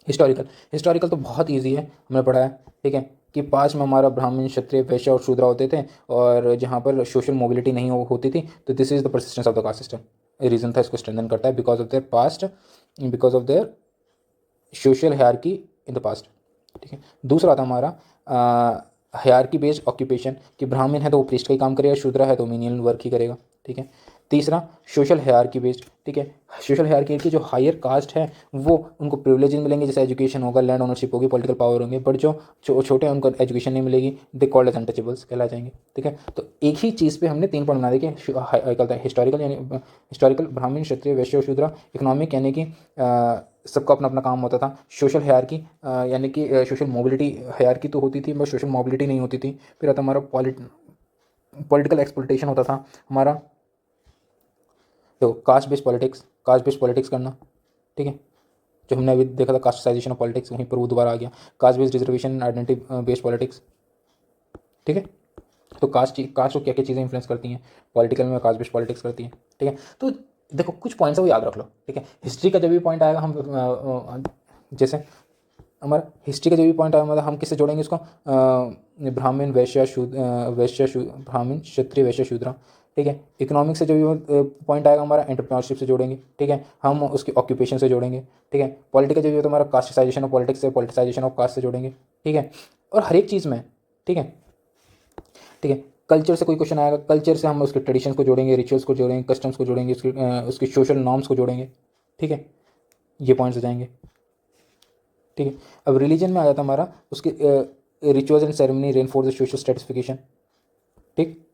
S1: हिस्टोरिकल तो बहुत ईजी है, हमने पढ़ा है, ठीक है, कि पाँच में हमारा ब्राह्मण, क्षत्रिय, वैश्य और शूद्र होते थे और जहाँ पर सोशल मोबिलिटी नहीं होती थी, तो this is the persistence of the caste system. Reason था इसको स्ट्रेंथन करता है because of there past, because of their social hierarchy in the past, ठीक है। दूसरा था हमारा हायरार्की बेस्ड ऑक्यूपेशन, कि ब्राह्मण है तो वो प्रीस्ट का ही काम करेगा, शूद्र है तो मेनियल वर्क ही करेगा, ठीक है। तीसरा सोशल हायरार्की बेस्ड, ठीक है, सोशल हायरार्की की जो हायर कास्ट है वो उनको प्रिविलेजेस मिलेंगे, जैसे एजुकेशन होगा, लैंड ओनरशिप होगी, पॉलिटिकल पावर होंगे, बट जो छोटे हैं उनको एजुकेशन नहीं मिलेगी, दे कॉल्ड एज अनटचेबल्स कहला जाएंगे, ठीक है। तो एक ही चीज़ पे हमने तीन पॉइंट बना दिए कि कहता है हिस्टोरिकल, यानी हिस्टोरिकल ब्राह्मण, क्षत्रिय, वैश्य और शूद्र, इकोनॉमिक यानी कि सबका अपना अपना काम होता था, सोशल हायरार्की यानी कि सोशल मोबिलिटी, हायरार्की तो होती थी बट सोशल मोबिलिटी नहीं होती थी। फिर आता हमारा पॉलिटिकल एक्सप्लोइटेशन होता था हमारा, तो कास्ट बेस्ड पॉलिटिक्स करना, ठीक है, जो हमने अभी देखा था कास्टाइजेशन ऑफ पॉलिटिक्स, वहीं पर वो दोबारा आ गया, caste based reservation identity based politics, ठीक है। तो कास्ट को क्या क्या चीज़ें इन्फ्लुएंस करती हैं पॉलिटिकल में, कास्ट बेस्ड पॉलिटिक्स करती हैं, ठीक है। तो देखो कुछ पॉइंट्स है वो याद रख लो, ठीक है। हिस्ट्री का जब भी पॉइंट आएगा हम जैसे हमारा हिस्ट्री का जो भी पॉइंट आएगा मतलब हम किससे जोड़ेंगे इसको, ब्राह्मण ब्राह्मण क्षत्रिय वैश्य शूद्र, ठीक है। इकोनॉमिक से जो भी पॉइंट आएगा हमारा एंटरप्रेन्योरशिप से जोड़ेंगे, ठीक है, हम उसकी ऑक्यूपेशन से जोड़ेंगे, ठीक है। पॉलिटिकल जो भी होता है हमारा कास्टिसाइजेशन ऑफ पॉलिटिक्स से, पॉलिटिसाइजेशन ऑफ कास्ट से जोड़ेंगे, ठीक है। और हर एक चीज़ में, ठीक है, ठीक है। कल्चर से कोई क्वेश्चन आएगा, कल्चर से हम उसके ट्रेडिशंस को जोड़ेंगे, रिचुअल्स को जोड़ेंगे, कस्टम्स को जोड़ेंगे, उसके सोशल नॉर्म्स को जोड़ेंगे, ठीक है। ये पॉइंट्स हो जाएंगे, ठीक है। अब रिलीजन में आ जाता हमारा उसके rituals and ceremony reinforce the social stratification, ठीक,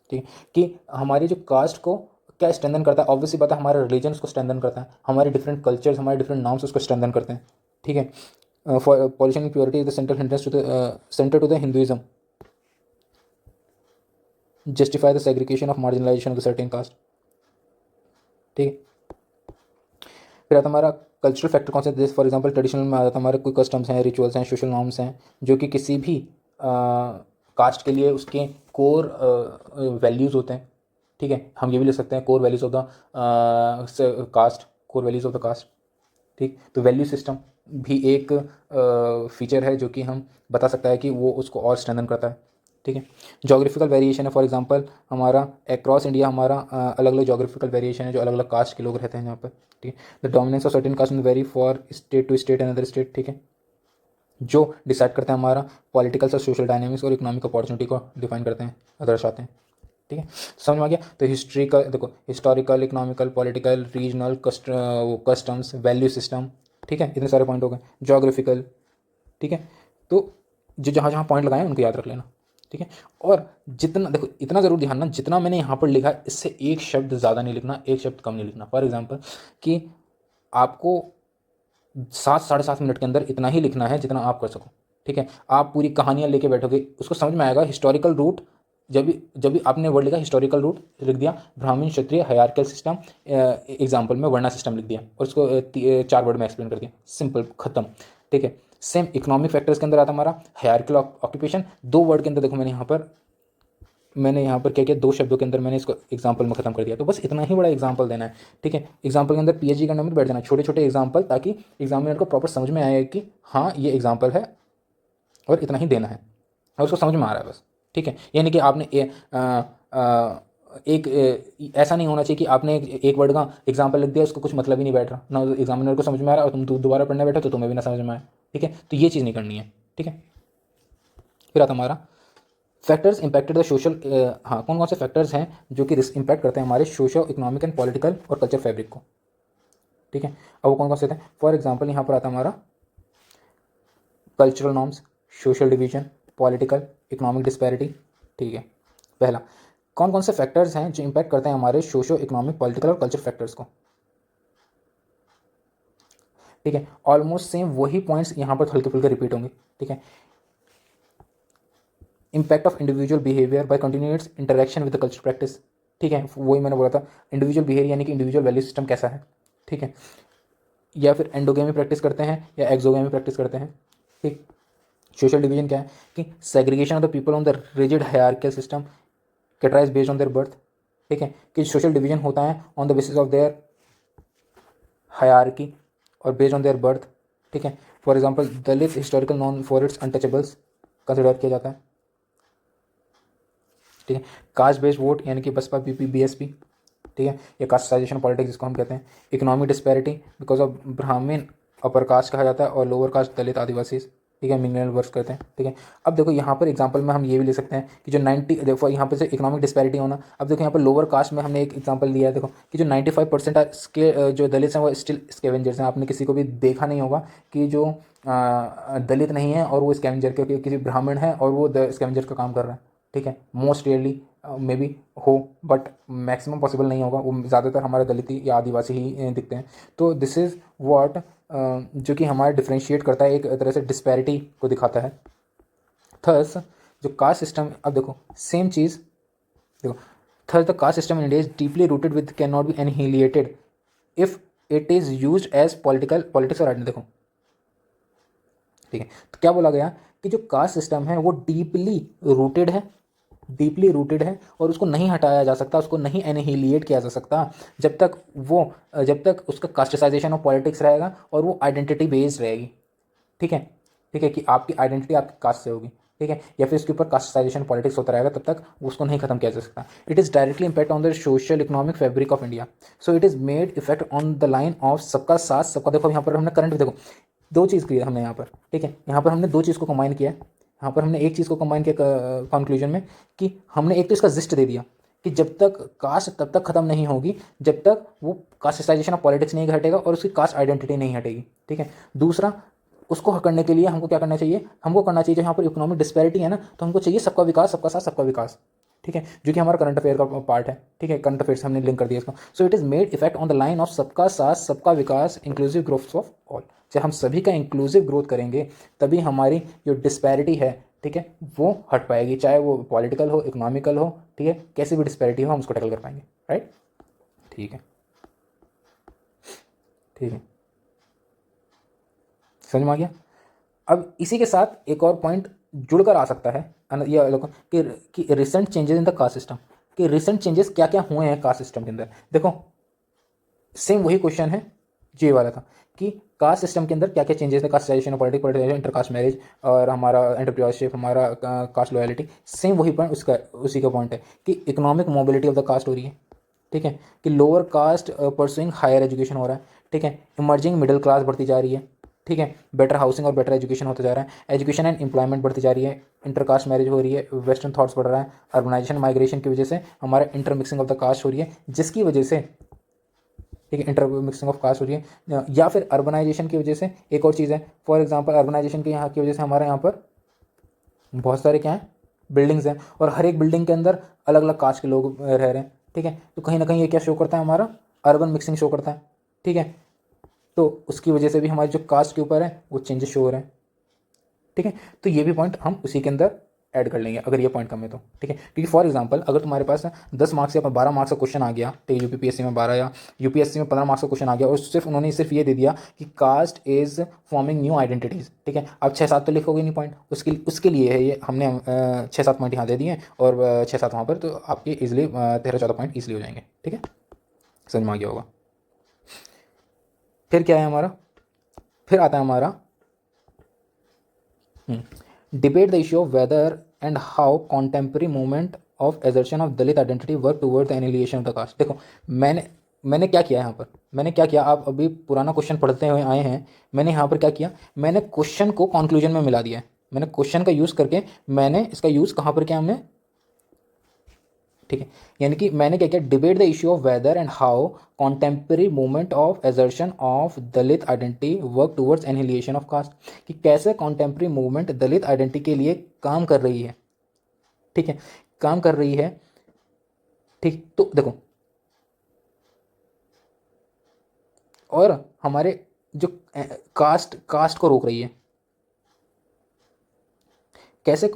S1: ठीक है, कि हमारी जो कास्ट को क्या स्ट्रेंथन करता है, ऑब्वियसली बात है हमारा रिलीजन उसको स्ट्रेंथन करता है, हमारे डिफरेंट कल्चर्स, हमारे डिफरेंट नॉर्म्स उसको स्ट्रेंथन करते हैं, ठीक है। For pollution and purity is the central hindrance to the centre to the Hinduism, justify the segregation of marginalisation of the certain caste, ठीक है। फिर आता हमारा कल्चरल फैक्टर कौन से, जैसे फॉर एग्जांपल ट्रेडिशनल में आ जाता है हमारे कोई कस्टम्स हैं, रिचुअल्स हैं, सोशल नॉर्म्स हैं, जो कि किसी भी कास्ट के लिए उसके कोर वैल्यूज़ होते हैं, ठीक है। हम ये भी ले सकते हैं core values of the caste, core values of the caste, ठीक। तो वैल्यू सिस्टम भी एक फीचर है जो कि हम बता सकता है कि वो उसको और स्ट्रेंथन करता है, ठीक है। जोग्राफिकल वेरिएशन है, फॉर एग्जांपल हमारा अक्रॉस इंडिया हमारा अलग अलग जोग्राफिकल वेरिएशन है, जो अलग अलग कास्ट के लोग रहते हैं यहाँ पर, ठीक है। The dominance of certain caste vary for state to state and other state, ठीक है, जो डिसाइड करते हैं हमारा पॉलिटिकल और सोशल डायनेमिक्स और इकोनॉमिक अपॉर्चुनिटी को डिफाइन करते हैं, दर्शाते हैं, ठीक है। समझ में आ गया। तो हिस्ट्री का देखो, historical, economical, political, regional, customs, value system, ठीक है, इतने सारे पॉइंट हो गए। जोग्राफिकल, ठीक है। तो जो जहाँ जहाँ पॉइंट लगाए उनको याद रख लेना, ठीक है। और जितना देखो इतना ज़रूर ध्यान ना, जितना मैंने यहाँ पर लिखा है इससे एक शब्द ज़्यादा नहीं लिखना, एक शब्द कम नहीं लिखना। फॉर एग्जाम्पल कि आपको 7 साढ़े 7 मिनट के अंदर इतना ही लिखना है जितना आप कर सको, ठीक है। आप पूरी कहानियाँ लेके बैठोगे उसको समझ में आएगा। हिस्टोरिकल रूट, जब भी आपने वर्ड लिखा हिस्टोरिकल रूट लिख दिया, ब्राह्मण क्षत्रिय हायरार्किकल सिस्टम, एग्जाम्पल में वर्णा सिस्टम लिख दिया और उसको 4 वर्ड में एक्सप्लेन कर दिया, सिंपल, खत्म, ठीक है। सेम इकोनॉमिक फैक्टर्स के अंदर आता हमारा हायरार्किकल ऑक्यूपेशन, 2 वर्ड के अंदर देखो मैंने यहाँ पर क्या किया, 2 शब्दों के अंदर मैंने इसको एग्जाम्पल में खत्म कर दिया। तो बस इतना ही बड़ा एग्जाम्पल देना है, ठीक है। एग्जाम्पल के अंदर पीएचडी करने में बैठ जाना, छोटे छोटे एग्जाम्पल, ताकि एग्जामिनर को प्रॉपर समझ में आए कि हाँ ये एग्जाम्पल है और इतना ही देना है और उसको समझ में आ रहा है बस, ठीक है। यानी कि आपने ऐसा नहीं होना चाहिए कि आपने एक वर्ड का एग्जाम्पल लिख दिया उसको कुछ मतलब ही नहीं बैठ रहा ना, एग्जामिनर को समझ में आ रहा है और तुम दोबारा पढ़ने बैठे तो तुम्हें भी ना समझ में आए, ठीक है। तो ये चीज़ नहीं करनी है, ठीक है। फिर आता हमारा फैक्टर्स इम्पैक्टेड द सोशल, हाँ कौन कौन से फैक्टर्स हैं जो कि इम्पैक्ट करते हैं हमारे सोशो इकोनॉमिक एंड पॉलिटिकल और कल्चर फैब्रिक को, ठीक है। अब वो कौन कौन से थे, फॉर एग्जांपल यहाँ पर आता हमारा cultural norms, social division, political, economic disparity, ठीक है। पहला, कौन कौन से फैक्टर्स हैं जो इम्पैक्ट करते हैं हमारे सोशो इकोनॉमिक, पॉलिटिकल और कल्चर फैक्टर्स को, ठीक है। ऑलमोस्ट सेम वही पॉइंट्स यहाँ पर हल्के फुल्के रिपीट होंगे, ठीक है। Impact of individual behaviour by continuous interaction with the culture practice, ठीक है, वही मैंने बोला था। इंडिविजुअल बिहेवियर यानी कि इंडिविजुअल वैल्यू सिस्टम कैसा है, ठीक है, या फिर एंडोगेमी प्रैक्टिस करते हैं या एक्सोगेमी प्रैक्टिस करते हैं, ठीक। सोशल डिवीजन क्या है कि segregation of the people on the rigid hierarchical system categorise based on their birth, ठीक है, कि सोशल डिवीजन होता है on the basis of their hierarchy और बेस्ड ऑन देयर बर्थ, ठीक है। For example Dalit historical known for its untouchables consider किया जाता है, ठीक है। कास्ट बेस्ड वोट यानी कि बसपा बीपी बीएसपी, ठीक है, या कास्टाइजेशन पॉलिटिक्स जिसको हम कहते हैं। इकोनॉमिक डिस्पैरिटी बिकॉज ऑफ ब्राह्मण अपर कास्ट कहा जाता है और लोअर कास्ट दलित आदिवासी, ठीक है, मिनरल वर्क करते हैं, ठीक है। अब देखो यहाँ पर एग्जांपल में हम ये भी ले सकते हैं कि जो 90, देखो यहाँ पर से इकोनॉमिक डिस्पैरिटी होना। अब देखो यहाँ पर लोअर कास्ट में हमने एक एग्जांपल लिया है, देखो कि जो 95% के जो दलित हैं वो स्टिल स्कैवेंजर्स हैं। आपने किसी को भी देखा नहीं होगा कि जो दलित नहीं है और वो स्कैवेंजर के, किसी ब्राह्मण है और वो स्कैवेंजर का काम कर रहा है, ठीक है। मोस्ट रेयरली मे बी हो, बट मैक्सिमम पॉसिबल नहीं होगा, वो ज़्यादातर हमारे दलित या आदिवासी ही दिखते हैं। तो दिस इज़ व्हाट जो कि हमारा डिफ्रेंशिएट करता है, एक तरह से डिस्पैरिटी को दिखाता है। थर्स जो कास्ट सिस्टम, अब देखो सेम चीज़, देखो Thus, the caste system in India is deeply rooted with cannot be annihilated if it is used as politics और आइडेंटिटी। देखो ठीक है, तो क्या बोला गया कि जो कास्ट सिस्टम है वो डीपली रूटेड है और उसको नहीं हटाया जा सकता, उसको नहीं एनिहिलिएट किया जा सकता जब तक उसका कास्टिसाइजेशन ऑफ पॉलिटिक्स रहेगा और वो आइडेंटिटी बेस्ड रहेगी। ठीक है कि आपकी आइडेंटिटी आपकी कास्ट से होगी, ठीक है, या फिर इसके ऊपर कास्टिसाइजेशन पॉलिटिक्स होता रहेगा, तब तक उसको नहीं खत्म किया जा सकता। It is directly impact on the social economic fabric of India. So it is made effect on the line of सबका साथ सबका। देखो यहाँ पर हमने करंट भी देखो दो चीज़ की है हमने यहाँ पर, ठीक है, यहाँ पर हमने दो चीज़ को कंबाइन किया है। यहाँ पर हमने एक चीज़ को कंबाइन किया कंक्लूजन में कि हमने एक तो इसका जिस्ट दे दिया कि जब तक कास्ट तब तक खत्म नहीं होगी जब तक वो कास्टिसाइजेशन ऑफ पॉलिटिक्स नहीं हटेगा और उसकी कास्ट आइडेंटिटी नहीं हटेगी। ठीक है, दूसरा उसको करने के लिए हमको क्या करना चाहिए, हमको करना चाहिए जो यहाँ पर इकोनॉमिक डिस्पैरिटी है ना, तो हमको चाहिए सबका विकास, सबका साथ सबका विकास। ठीक है, जो कि हमारा करंट अफेयर का पार्ट है। ठीक है, करंट अफेयर से हमने लिंक कर दिया इसको। So it is made effect on the line of सबका साथ सबका विकास इंक्लूसिव ग्रोथ ऑफ ऑल। जब हम सभी का इंक्लूसिव ग्रोथ करेंगे तभी हमारी जो डिस्पैरिटी है, ठीक है, वो हट पाएगी, चाहे वो पॉलिटिकल हो, इकोनॉमिकल हो, ठीक है, कैसी भी डिस्पैरिटी हो हम उसको टैकल कर पाएंगे। राइट, ठीक है, समझ में आ गया। अब इसी के साथ एक और पॉइंट जुड़कर आ सकता है ये लोग कि recent changes in the caste system, कि रिसेंट चेंजेस क्या क्या हुए हैं कास्ट सिस्टम के अंदर। देखो सेम वही क्वेश्चन है जो ये वाला था कि कास्ट सिस्टम के अंदर क्या क्या चेंजेस है, castization of politics, intercaste marriage और हमारा एंटरप्रेन्योरशिप, हमारा कास्ट लॉयलिटी। सेम वही पॉइंट उसी का पॉइंट है कि economic mobility of the caste हो रही है। ठीक है, कि lower caste pursuing higher education हो रहा है। ठीक है, इमर्जिंग मिडिल क्लास बढ़ती जा रही है। ठीक है, बेटर हाउसिंग और बेटर एजुकेशन होता जा रहा है, एजुकेशन एंड एम्प्लॉयमेंट बढ़ती जा रही है, इंटरकास्ट मैरिज हो रही है, वेस्टर्न थॉट्स बढ़ रहा है, अर्बनाइजेशन माइग्रेशन की वजह से हमारा इंटरमिक्सिंग ऑफ द कास्ट हो रही है, जिसकी वजह से, ठीक है, इंटरमिक्सिंग ऑफ कास्ट हो रही है, या फिर अर्बनाइजेशन की वजह से एक और चीज़ है, फॉर एग्जांपल अर्बनाइजेशन की यहाँ की वजह से हमारे यहाँ पर बहुत सारे क्या हैं, बिल्डिंग्स हैं और हर एक बिल्डिंग के अंदर अलग अलग कास्ट के लोग रह रहे हैं। ठीक है, तो कहीं ना कहीं ये क्या शो करता है, हमारा अर्बन मिक्सिंग शो करता है। ठीक है, तो उसकी वजह से भी हमारे जो कास्ट के ऊपर है वो चेंजेस शो हो रहे हैं। ठीक है, तो ये भी पॉइंट हम उसी के अंदर ऐड कर लेंगे अगर ये पॉइंट कम है तो। ठीक है, क्योंकि फॉर एग्जांपल अगर तुम्हारे पास 10 मार्क्स या 12 मार्क्स का क्वेश्चन आ गया, ठीक है, यूपीपीएससी में 12 या यूपीएससी में 15 मार्क्स का क्वेश्चन आ गया और उन्होंने सिर्फ ये दे दिया कि caste is forming new identities. ठीक है, अब 6-7 तो लिखोगे नहीं पॉइंट, उसके लिए है ये, हमने 6-7 पॉइंट यहाँ दे दिए और 6-7 वहाँ पर, तो आपके ईजिली 13-14 पॉइंट ईजिली हो जाएंगे। ठीक है, समझ में आ गया होगा। फिर क्या है हमारा, फिर आता है हमारा debate the issue of whether and how contemporary movement of assertion of Dalit identity work toward the annihilation of the caste. देखो मैंने क्या किया यहाँ पर, मैंने क्या किया, आप अभी पुराना क्वेश्चन पढ़ते हुए आए हैं, मैंने यहाँ पर क्या किया, मैंने क्वेश्चन को कंक्लूजन में मिला दिया है। मैंने क्वेश्चन का यूज़ करके मैंने इसका यूज़ कहाँ पर किया हमने, ठीक है, यानी कि मैंने क्या किया, debate the issue of whether and how contemporary movement of assertion of Dalit identity work towards annihilation of caste, कि कैसे कॉन्टेम्प्रेरी मूवमेंट दलित आइडेंटिटी के लिए काम कर रही है। ठीक है, काम कर रही है। ठीक, तो देखो और हमारे जो कास्ट को रोक रही है कैसे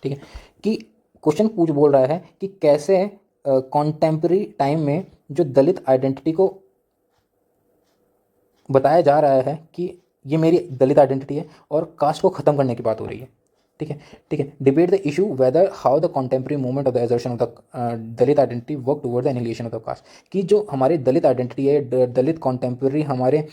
S1: ठीक है, कि क्वेश्चन बोल रहा है कि कैसे कॉन्टेम्प्रेरी टाइम में जो दलित आइडेंटिटी को बताया जा रहा है कि ये मेरी दलित आइडेंटिटी है और कास्ट को ख़त्म करने की बात हो रही है। ठीक है, debate the issue whether how the contemporary movement of the assertion of the Dalit identity work toward the annihilation of the caste, कि जो हमारी दलित आइडेंटिटी है, दलित कॉन्टेम्प्रेरी हमारे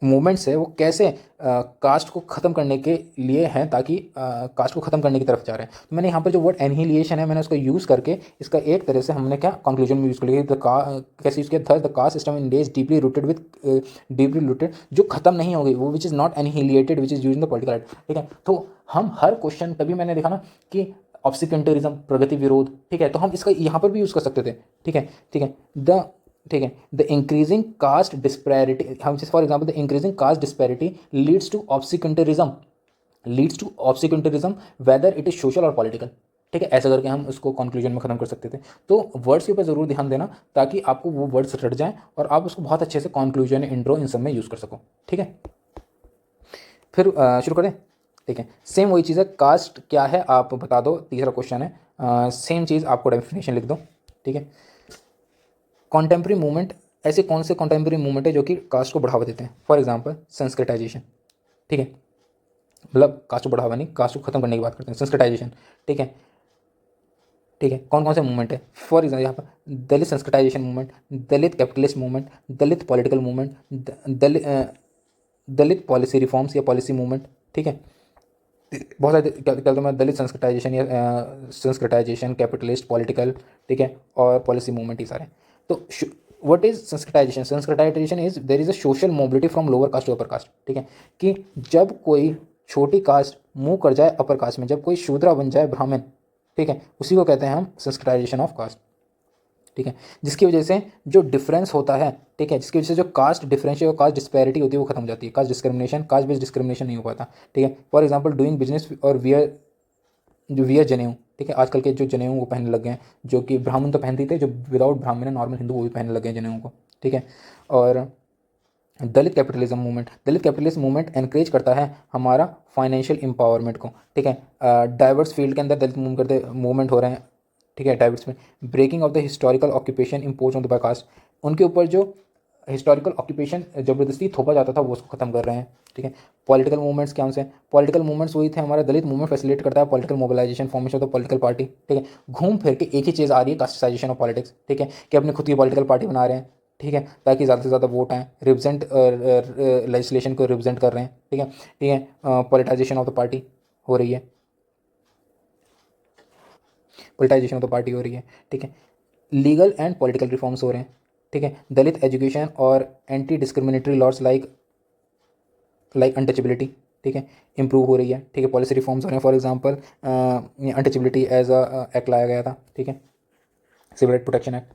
S1: मूवमेंट्स है, वो कैसे कास्ट को ख़त्म करने के लिए हैं, ताकि कास्ट को ख़त्म करने की तरफ जा रहे हैं। तो मैंने यहाँ पर जो वर्ड एनिहिलिएशन है मैंने उसको यूज़ करके इसका एक तरह से हमने क्या कंक्लूजन में यूज़ कर लिया, कैसे यूज़ किया, the caste system in India is deeply rooted, जो ख़त्म नहीं होगी वो which is not annihilated which is use in the political. ठीक है, तो हम हर क्वेश्चन, तभी मैंने देखा ना कि ऑब्सिक्वेंटरिज्म, प्रगति विरोध, ठीक है, तो हम इसका यहाँ पर भी यूज़ कर सकते थे। ठीक है, द इंक्रीजिंग कास्ट डिस्पैरिटी, हम for example the increasing caste disparity leads to obscurantism whether it is social और पॉलिटिकल। ठीक है, ऐसा करके हम उसको कंक्लूजन में ख़त्म कर सकते थे। तो वर्ड्स के ऊपर ज़रूर ध्यान देना ताकि आपको वो वर्ड्स रट जाएं और आप उसको बहुत अच्छे से कंक्लूजन, इंट्रो, इन सब में यूज़ कर सको। ठीक है, फिर शुरू करें। ठीक है, सेम वही चीज़ है, कास्ट क्या है आप बता दो, तीसरा क्वेश्चन है, सेम चीज़ आपको डेफिनेशन लिख दो। ठीक है, कॉन्टेम्प्रेरी मूवमेंट, ऐसे कौन से कॉन्टेम्प्रेरी मूवमेंट है जो कि कास्ट को बढ़ावा देते हैं? For example Sanskritisation. ठीक है, मतलब कास्ट को बढ़ावा नहीं, कास्ट को खत्म करने की बात करते हैं, संस्कृताइजेशन। ठीक है, ठीक है, कौन कौन से मूवमेंट है? फॉर एग्जाम्पल यहाँ पर Dalit Sanskritisation movement, Dalit capitalist movement, Dalit political movement, Dalit policy reforms या पॉलिसी मूवमेंट। ठीक है, बहुत सारे क्या कहते हैं मैं, दलित संस्कृताइजेशन या संस्कृताइजेशन, कैपिटलिस्ट, पॉलिटिकल, ठीक है, और पॉलिसी मूवमेंट, ये सारे। तो what is Sanskritisation? Sanskritisation is there is a social mobility from lower caste to upper caste. ठीक है, कि जब कोई छोटी कास्ट मूव कर जाए अपर कास्ट में, जब कोई शूद्रा बन जाए ब्राह्मण, ठीक है, उसी को कहते हैं हम संस्कृताइजेशन ऑफ कास्ट। ठीक है, जिसकी वजह से जो डिफरेंस होता है, ठीक है, जिसकी वजह से जो कास्ट डिफरेंस और कास्ट डिस्पैरिटी होती है वो खत्म हो जाती है, caste discrimination, cast based discrimination नहीं हो पाता। ठीक है, फॉर एग्जांपल डूइंग बिजनेस और वियर, जो वियर जनेऊ, ठीक है, आजकल के जो जनेऊ वो पहनने लग गए हैं, जो कि ब्राह्मण तो पहनते ही थे, जो विदाउट ब्राह्मण है नॉर्मल हिंदू वो भी पहनने लग गए हैं जनेऊ को। ठीक है, और दलित कैपिटलिज्म मूवमेंट, दलित कैपिटलिज्म मूवमेंट एनकरेज करता है हमारा फाइनेंशियल एम्पावरमेंट को। ठीक है, डाइवर्स फील्ड के अंदर दलित मूवमेंट हो रहे हैं। ठीक है, डाइवर्स में breaking of the historical occupation impose on the by caste, उनके ऊपर जो हिस्टोरिकल ऑक्यूपेशन ज़बरदस्ती थोपा जाता था वो उसको खत्म कर रहे हैं। ठीक है, पॉलिटिकल मूवमेंट्स क्या से? पॉलिटिकल मूवमेंट्स वही थे, हमारा दलित मूवमेंट फैसिलिटेट करता है political mobilisation, formation of the political party. ठीक है, घूम फिर के एक ही चीज़ आ रही है, कास्टिसाइजेशन ऑफ पॉलिटिक्स। ठीक है, कि अपनी खुद की पॉलिटिकल पार्टी बना रहे हैं। ठीक है, ताकि ज़्यादा से ज़्यादा वोट आएँ, रिप्रेजेंट लेजिस्लेशन को रिप्रेजेंट कर रहे हैं। ठीक है, ठीक है, पॉलिटाइजेशन ऑफ द पार्टी हो रही है, पॉलिटाइजेशन ऑफ द पार्टी हो रही है। ठीक है, लीगल एंड पॉलिटिकल रिफॉर्म्स हो रहे हैं। ठीक है, दलित एजुकेशन और anti discriminatory laws like untouchability, ठीक है, इंप्रूव हो रही है। ठीक है, पॉलिसी रिफॉर्म्स हो रहे हैं, for example untouchability as a act लाया गया था। ठीक है, सिविल राइट प्रोटेक्शन एक्ट।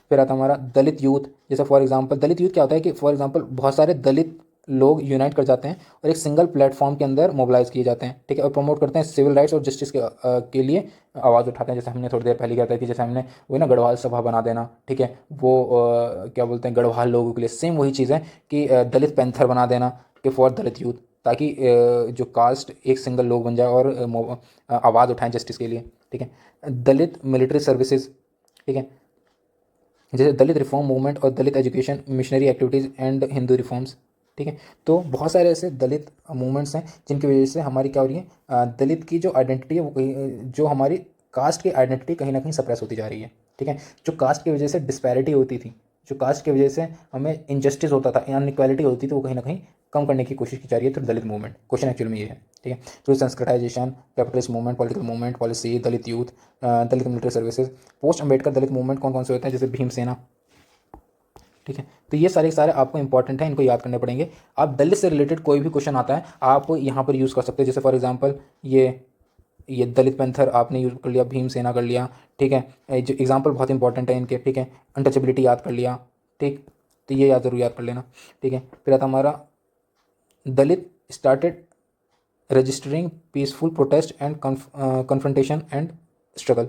S1: फिर आता हमारा दलित यूथ, जैसे फॉर एग्जांपल दलित यूथ क्या होता है कि फॉर एग्जांपल बहुत सारे दलित लोग यूनाइट कर जाते हैं और एक सिंगल प्लेटफॉर्म के अंदर मोबिलाइज किए जाते हैं। ठीक है, और प्रमोट करते हैं सिविल राइट्स और जस्टिस के लिए आवाज़ उठाते हैं। जैसे हमने थोड़ी देर पहले किया था कि जैसे हमने वो ना गढ़वाल सभा बना देना, ठीक है, वो क्या बोलते हैं गढ़वाल लोगों के लिए, सेम वही चीज़ है कि दलित पैंथर बना देना कि फॉर दलित यूथ, ताकि जो कास्ट एक सिंगल लोग बन जाए और आवाज़ उठाएं जस्टिस के लिए। ठीक है, दलित मिलिट्री सर्विसेज, ठीक है, जैसे दलित रिफॉर्म मूवमेंट और Dalit education missionary activities and Hindu reforms. ठीक है, तो बहुत सारे ऐसे दलित मूवमेंट्स हैं जिनकी वजह से हमारी क्या हो रही है, दलित की जो आइडेंटिटी है वो कहीं, जो हमारी कास्ट की आइडेंटिटी कहीं ना कहीं सप्रेस होती जा रही है। ठीक है, जो कास्ट की वजह से डिस्पैरिटी होती थी, जो कास्ट की वजह से हमें इनजस्टिस होता था, अनइक्वालिटी होती थी, वो कहीं ना कहीं कम करने की कोशिश की जा रही है through Dalit movement. Question actual में ये है। ठीक है, तो Sanskritization, capitalist movement, political movement, policy, Dalit youth, Dalit military services, post Ambedkar Dalit movement कौन कौन से होते हैं? जैसे भीमसेना। ठीक है, तो ये सारे सारे आपको इंपॉर्टेंट है, इनको याद करने पड़ेंगे। आप दलित से रिलेटेड कोई भी क्वेश्चन आता है आप यहाँ पर यूज़ कर सकते हैं। जैसे फॉर एग्जांपल ये दलित पैंथर आपने यूज कर लिया, भीमसेना कर लिया। ठीक है, जो एग्जांपल बहुत इंपॉर्टेंट है इनके। ठीक है, अनटचेबिलिटी याद कर लिया। ठीक, तो ये याद जरूर याद कर लेना। ठीक है, फिर आता हमारा Dalit started registering peaceful protest and confrontation and struggle.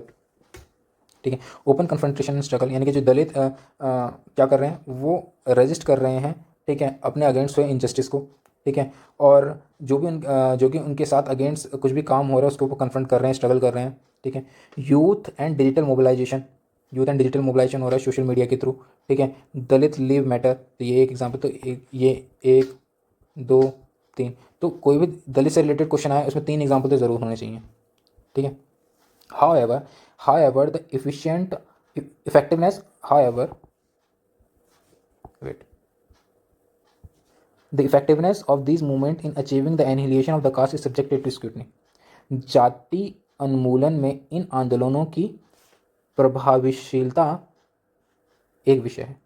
S1: ठीक है, ओपन कन्फ्रंटेशन एंड स्ट्रगल, यानी कि जो दलित क्या कर रहे हैं, वो रजिस्ट कर रहे हैं, ठीक है, अपने अगेंस्ट हुए इनजस्टिस को। ठीक है, और जो कि उनके साथ अगेंस्ट कुछ भी काम हो रहा है उसको वो कन्फ्रंट कर रहे हैं, स्ट्रगल कर रहे हैं। ठीक है, youth and digital mobilisation, youth and digital mobilisation हो रहा है सोशल मीडिया के थ्रू। ठीक है, दलित लिव मैटर, तो ये एक एग्जाम्पल। तो ये एक, दो, तीन, तो कोई भी दलित से रिलेटेड क्वेश्चन आए उसमें 3 एग्जाम्पल तो ज़रूर होने चाहिए। ठीक है, however the effectiveness however wait the effectiveness of these movement in achieving the annihilation of the caste is subjected to scrutiny। जाति उन्मूलन में इन आंदोलनों की प्रभावशीलता एक विषय है।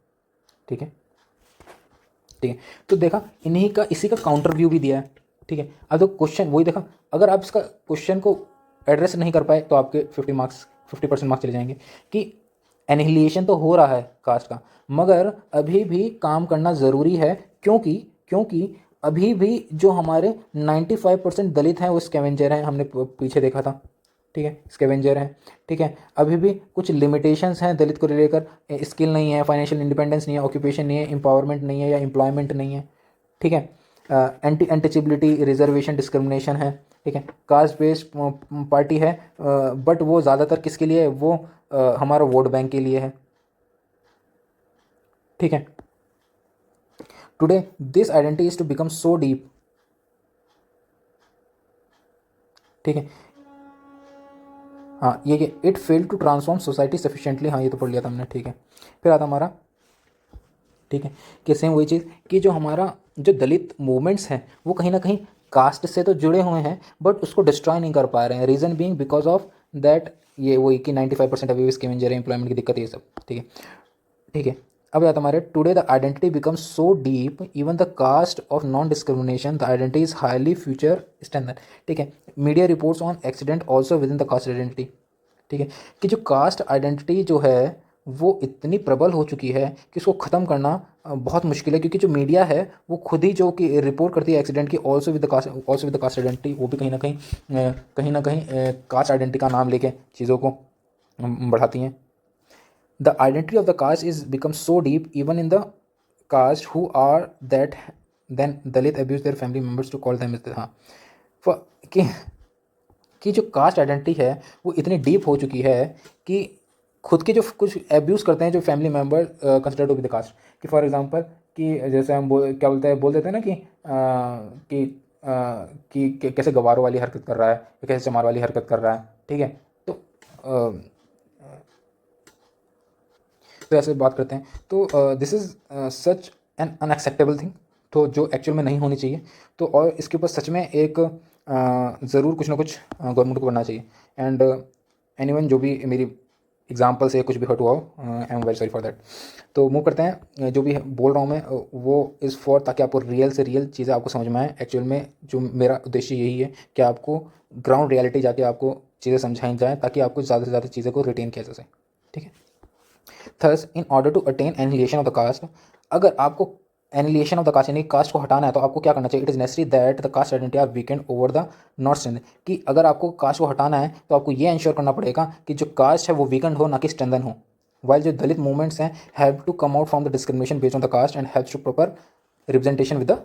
S1: ठीक है, ठीक है, तो देखा इन्हीं का, इसी का काउंटर व्यू भी दिया है। ठीक है, अब तो क्वेश्चन वही देखा, अगर आप इसका क्वेश्चन को एड्रेस नहीं कर पाए तो आपके 50% मार्क्स चले जाएंगे कि एनिहिलेशन तो हो रहा है कास्ट का, मगर अभी भी काम करना ज़रूरी है। क्योंकि क्योंकि अभी भी जो हमारे 95% दलित हैं वो स्कैवेंजर हैं, हमने पीछे देखा था। ठीक है, स्कैवेंजर हैं। ठीक है, अभी भी कुछ लिमिटेशंस हैं दलित को लेकर, स्किल नहीं है, फाइनेंशियल इंडिपेंडेंस नहीं है, ऑक्यूपेशन नहीं है, एम्पावरमेंट नहीं है या एम्प्लॉयमेंट नहीं है। ठीक है, एंटी अनटचेबिलिटी, रिजर्वेशन, डिस्क्रिमिनेशन है, ठीक है। कास्ट बेस्ड पार्टी है, बट वो ज़्यादातर किसके लिए है, वो हमारा वोट बैंक के लिए है, ठीक है। Today this identity is to become so deep, ठीक है। हाँ, ये it fail to transform society sufficiently, हाँ ये तो पढ़ लिया था हमने, ठीक है। फिर आता हमारा, ठीक है, कि सेम वही चीज़ कि जो हमारा जो दलित मूवमेंट्स हैं वो कहीं ना कहीं कास्ट से तो जुड़े हुए हैं बट उसको डिस्ट्रॉय नहीं कर पा रहे हैं। Reason being because of that, ये वही कि 95% अभी भी स्कैवेंजर एम्प्लॉयमेंट की दिक्कत है, ये सब, ठीक है, ठीक है। अब आता हमारे today the identity becomes so deep even the caste of non discrimination the identity is highly future standard, ठीक है। Media reports on accident also within the caste identity, ठीक है, कि जो कास्ट आइडेंटिटी जो है वो इतनी प्रबल हो चुकी है कि उसको ख़त्म करना बहुत मुश्किल है, क्योंकि जो मीडिया है वो खुद ही जो कि रिपोर्ट करती है एक्सीडेंट की also with the caste identity, वो भी कहीं ना कहीं कास्ट आइडेंटिटी का नाम लेके चीज़ों को बढ़ाती हैं। The identity of the caste is become so deep even in the caste who are that then Dalit abuse their family members to call them is, हाँ, कि जो कास्ट आइडेंटिटी है वो इतनी डीप हो चुकी है कि खुद के जो कुछ एब्यूज़ करते हैं जो family member consider to be the caste, कि फॉर एग्जांपल कि जैसे हम क्या बोल देते हैं ना कि कैसे गवारों वाली हरकत कर रहा है या कैसे चमार वाली हरकत कर रहा है, ठीक है। तो ऐसे बात करते हैं, तो this is such an unacceptable thing, तो जो एक्चुअल में नहीं होनी चाहिए। तो और इसके ऊपर सच में एक ज़रूर कुछ ना कुछ गवर्नमेंट को करना चाहिए। एंड एनीवन जो भी मेरी एग्जाम्पल से कुछ भी हर्ट हुआ हो, I am very sorry for that. तो मूव करते हैं, जो भी बोल रहा हूँ मैं वो इज़ फॉर, ताकि आपको रियल से रियल चीज़ें आपको समझ में आए। एक्चुअल में जो मेरा उद्देश्य यही है कि आपको ग्राउंड रियलिटी जाके आपको चीज़ें समझाई जाएँ ताकि आपको ज़्यादा से ज़्यादा चीज़ों को रिटेन किया जा सके, ठीक है। Thus in order to attain annihilation of the caste, अगर आपको एनिलिएशन ऑफ द कास्ट यानी कास्ट को हटाना है तो आपको क्या करना चाहिए, it is necessary that the caste identity are weakened over the not strength, कि अगर आपको कास्ट को हटाना है तो आपको ये इंश्योर करना पड़ेगा कि जो कास्ट है वो वीकेंड हो ना कि स्ट्रेंथन हो। वाइल जो दलित मूवमेंट्स हैं have to come out from the discrimination based on the caste and haves to proper representation with the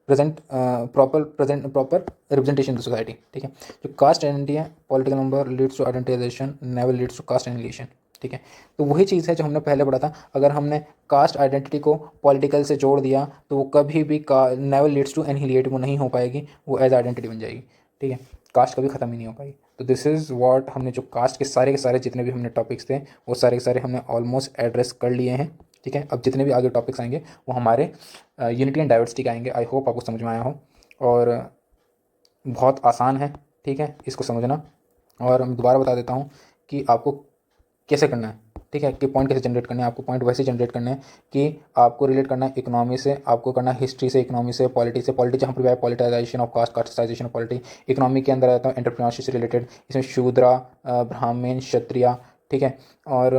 S1: proper representation in the society, ठीक है। जो कास्ट आइडेंटिटी है, political number leads to identitization never leads to caste annihilation, ठीक है। तो वही चीज़ है जो हमने पहले पढ़ा था, अगर हमने कास्ट आइडेंटिटी को पॉलिटिकल से जोड़ दिया तो वो कभी भी नेवर लीड्स टू एनिहिलेट, वो नहीं हो पाएगी, वो एज आइडेंटिटी बन जाएगी, ठीक है। कास्ट कभी ख़त्म ही नहीं हो पाएगी। तो दिस इज़ व्हाट हमने जो कास्ट के सारे जितने भी हमने टॉपिक्स थे वो सारे के सारे हमने ऑलमोस्ट एड्रेस कर लिए हैं, ठीक है। अब जितने भी आगे टॉपिक्स आएंगे वो हमारे यूनिटी एंड डाइवर्सिटी के आएंगे। आई होप आपको समझ में आया हो, और बहुत आसान है, ठीक है, इसको समझना। और मैं दोबारा बता देता हूँ कि आपको कैसे करना है, ठीक है, कि पॉइंट कैसे जनरेट करने हैं। आपको पॉइंट वैसे जनरेट करने हैं कि आपको रिलेट करना है इकोनॉमी से, आपको करना है हिस्ट्री से, इकोनॉमी से, पॉलिटी से। पॉलिटी जहाँ पर भी है politization of caste, casteization of polity. Economy के अंदर आता है एंटरप्रेन्योरशिप से रिलेटेड, इसमें शूद्रा, ब्राह्मण, क्षत्रिय, ठीक है। और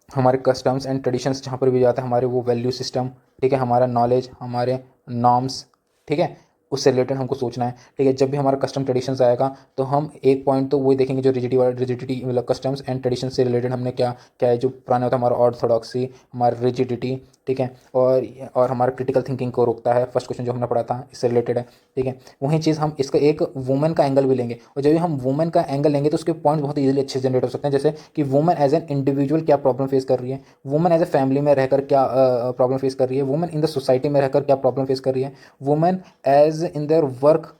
S1: हमारे कस्टम्स एंड ट्रेडिशंस जहाँ पर भी जाता है, हमारे वो वैल्यू सिस्टम, ठीक है, हमारा नॉलेज, हमारे नॉर्म्स, ठीक है, उससे रिलेटेड हमको सोचना है, ठीक है। जब भी हमारा कस्टम ट्रेडिशंस आएगा तो हम एक पॉइंट तो वही देखेंगे जो रिजिडिटी मतलब कस्टम्स एंड ट्रेडिशन से रिलेटेड हमने क्या क्या है, जो पुराना होता है हमारा ऑर्थोडॉक्सी, हमारा रिजिडिटी, ठीक है। और हमारा क्रिटिकल थिंकिंग को रोकता है, फर्स्ट क्वेश्चन जो हमने पढ़ा था इससे रिलेटेड है, ठीक है। वही चीज़ हम इसका एक वुमेन का एंगल भी लेंगे, और जब भी हम वुमेन का एंगल लेंगे तो उसके पॉइंट बहुत ईजिली अच्छे से जनरेट हो सकते हैं, जैसे कि वुमेन एज एन इंडिविजुअल क्या प्रॉब्लम फेस कर रही है, वुमेन एज ए फैमिली में रहकर क्या प्रॉब्लम फेस कर रही है, वुमेन इन द सोसाइटी में रहकर क्या प्रॉब्लम फेस कर रही है, women as in their work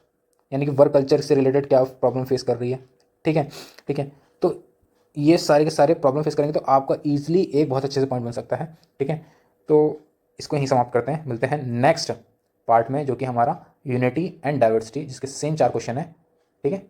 S1: यानी कि वर्क कल्चर से रिलेटेड क्या प्रॉब्लम फेस कर रही है, ठीक है, ठीक है। तो ये सारे के सारे प्रॉब्लम फेस करेंगे तो आपका ईजिली एक बहुत अच्छे से पॉइंट बन सकता है, ठीक है। तो इसको यहीं समाप्त करते हैं, मिलते हैं नेक्स्ट पार्ट में जो कि हमारा यूनिटी एंड डाइवर्सिटी, जिसके सेम 4 क्वेश्चन है, ठीक है।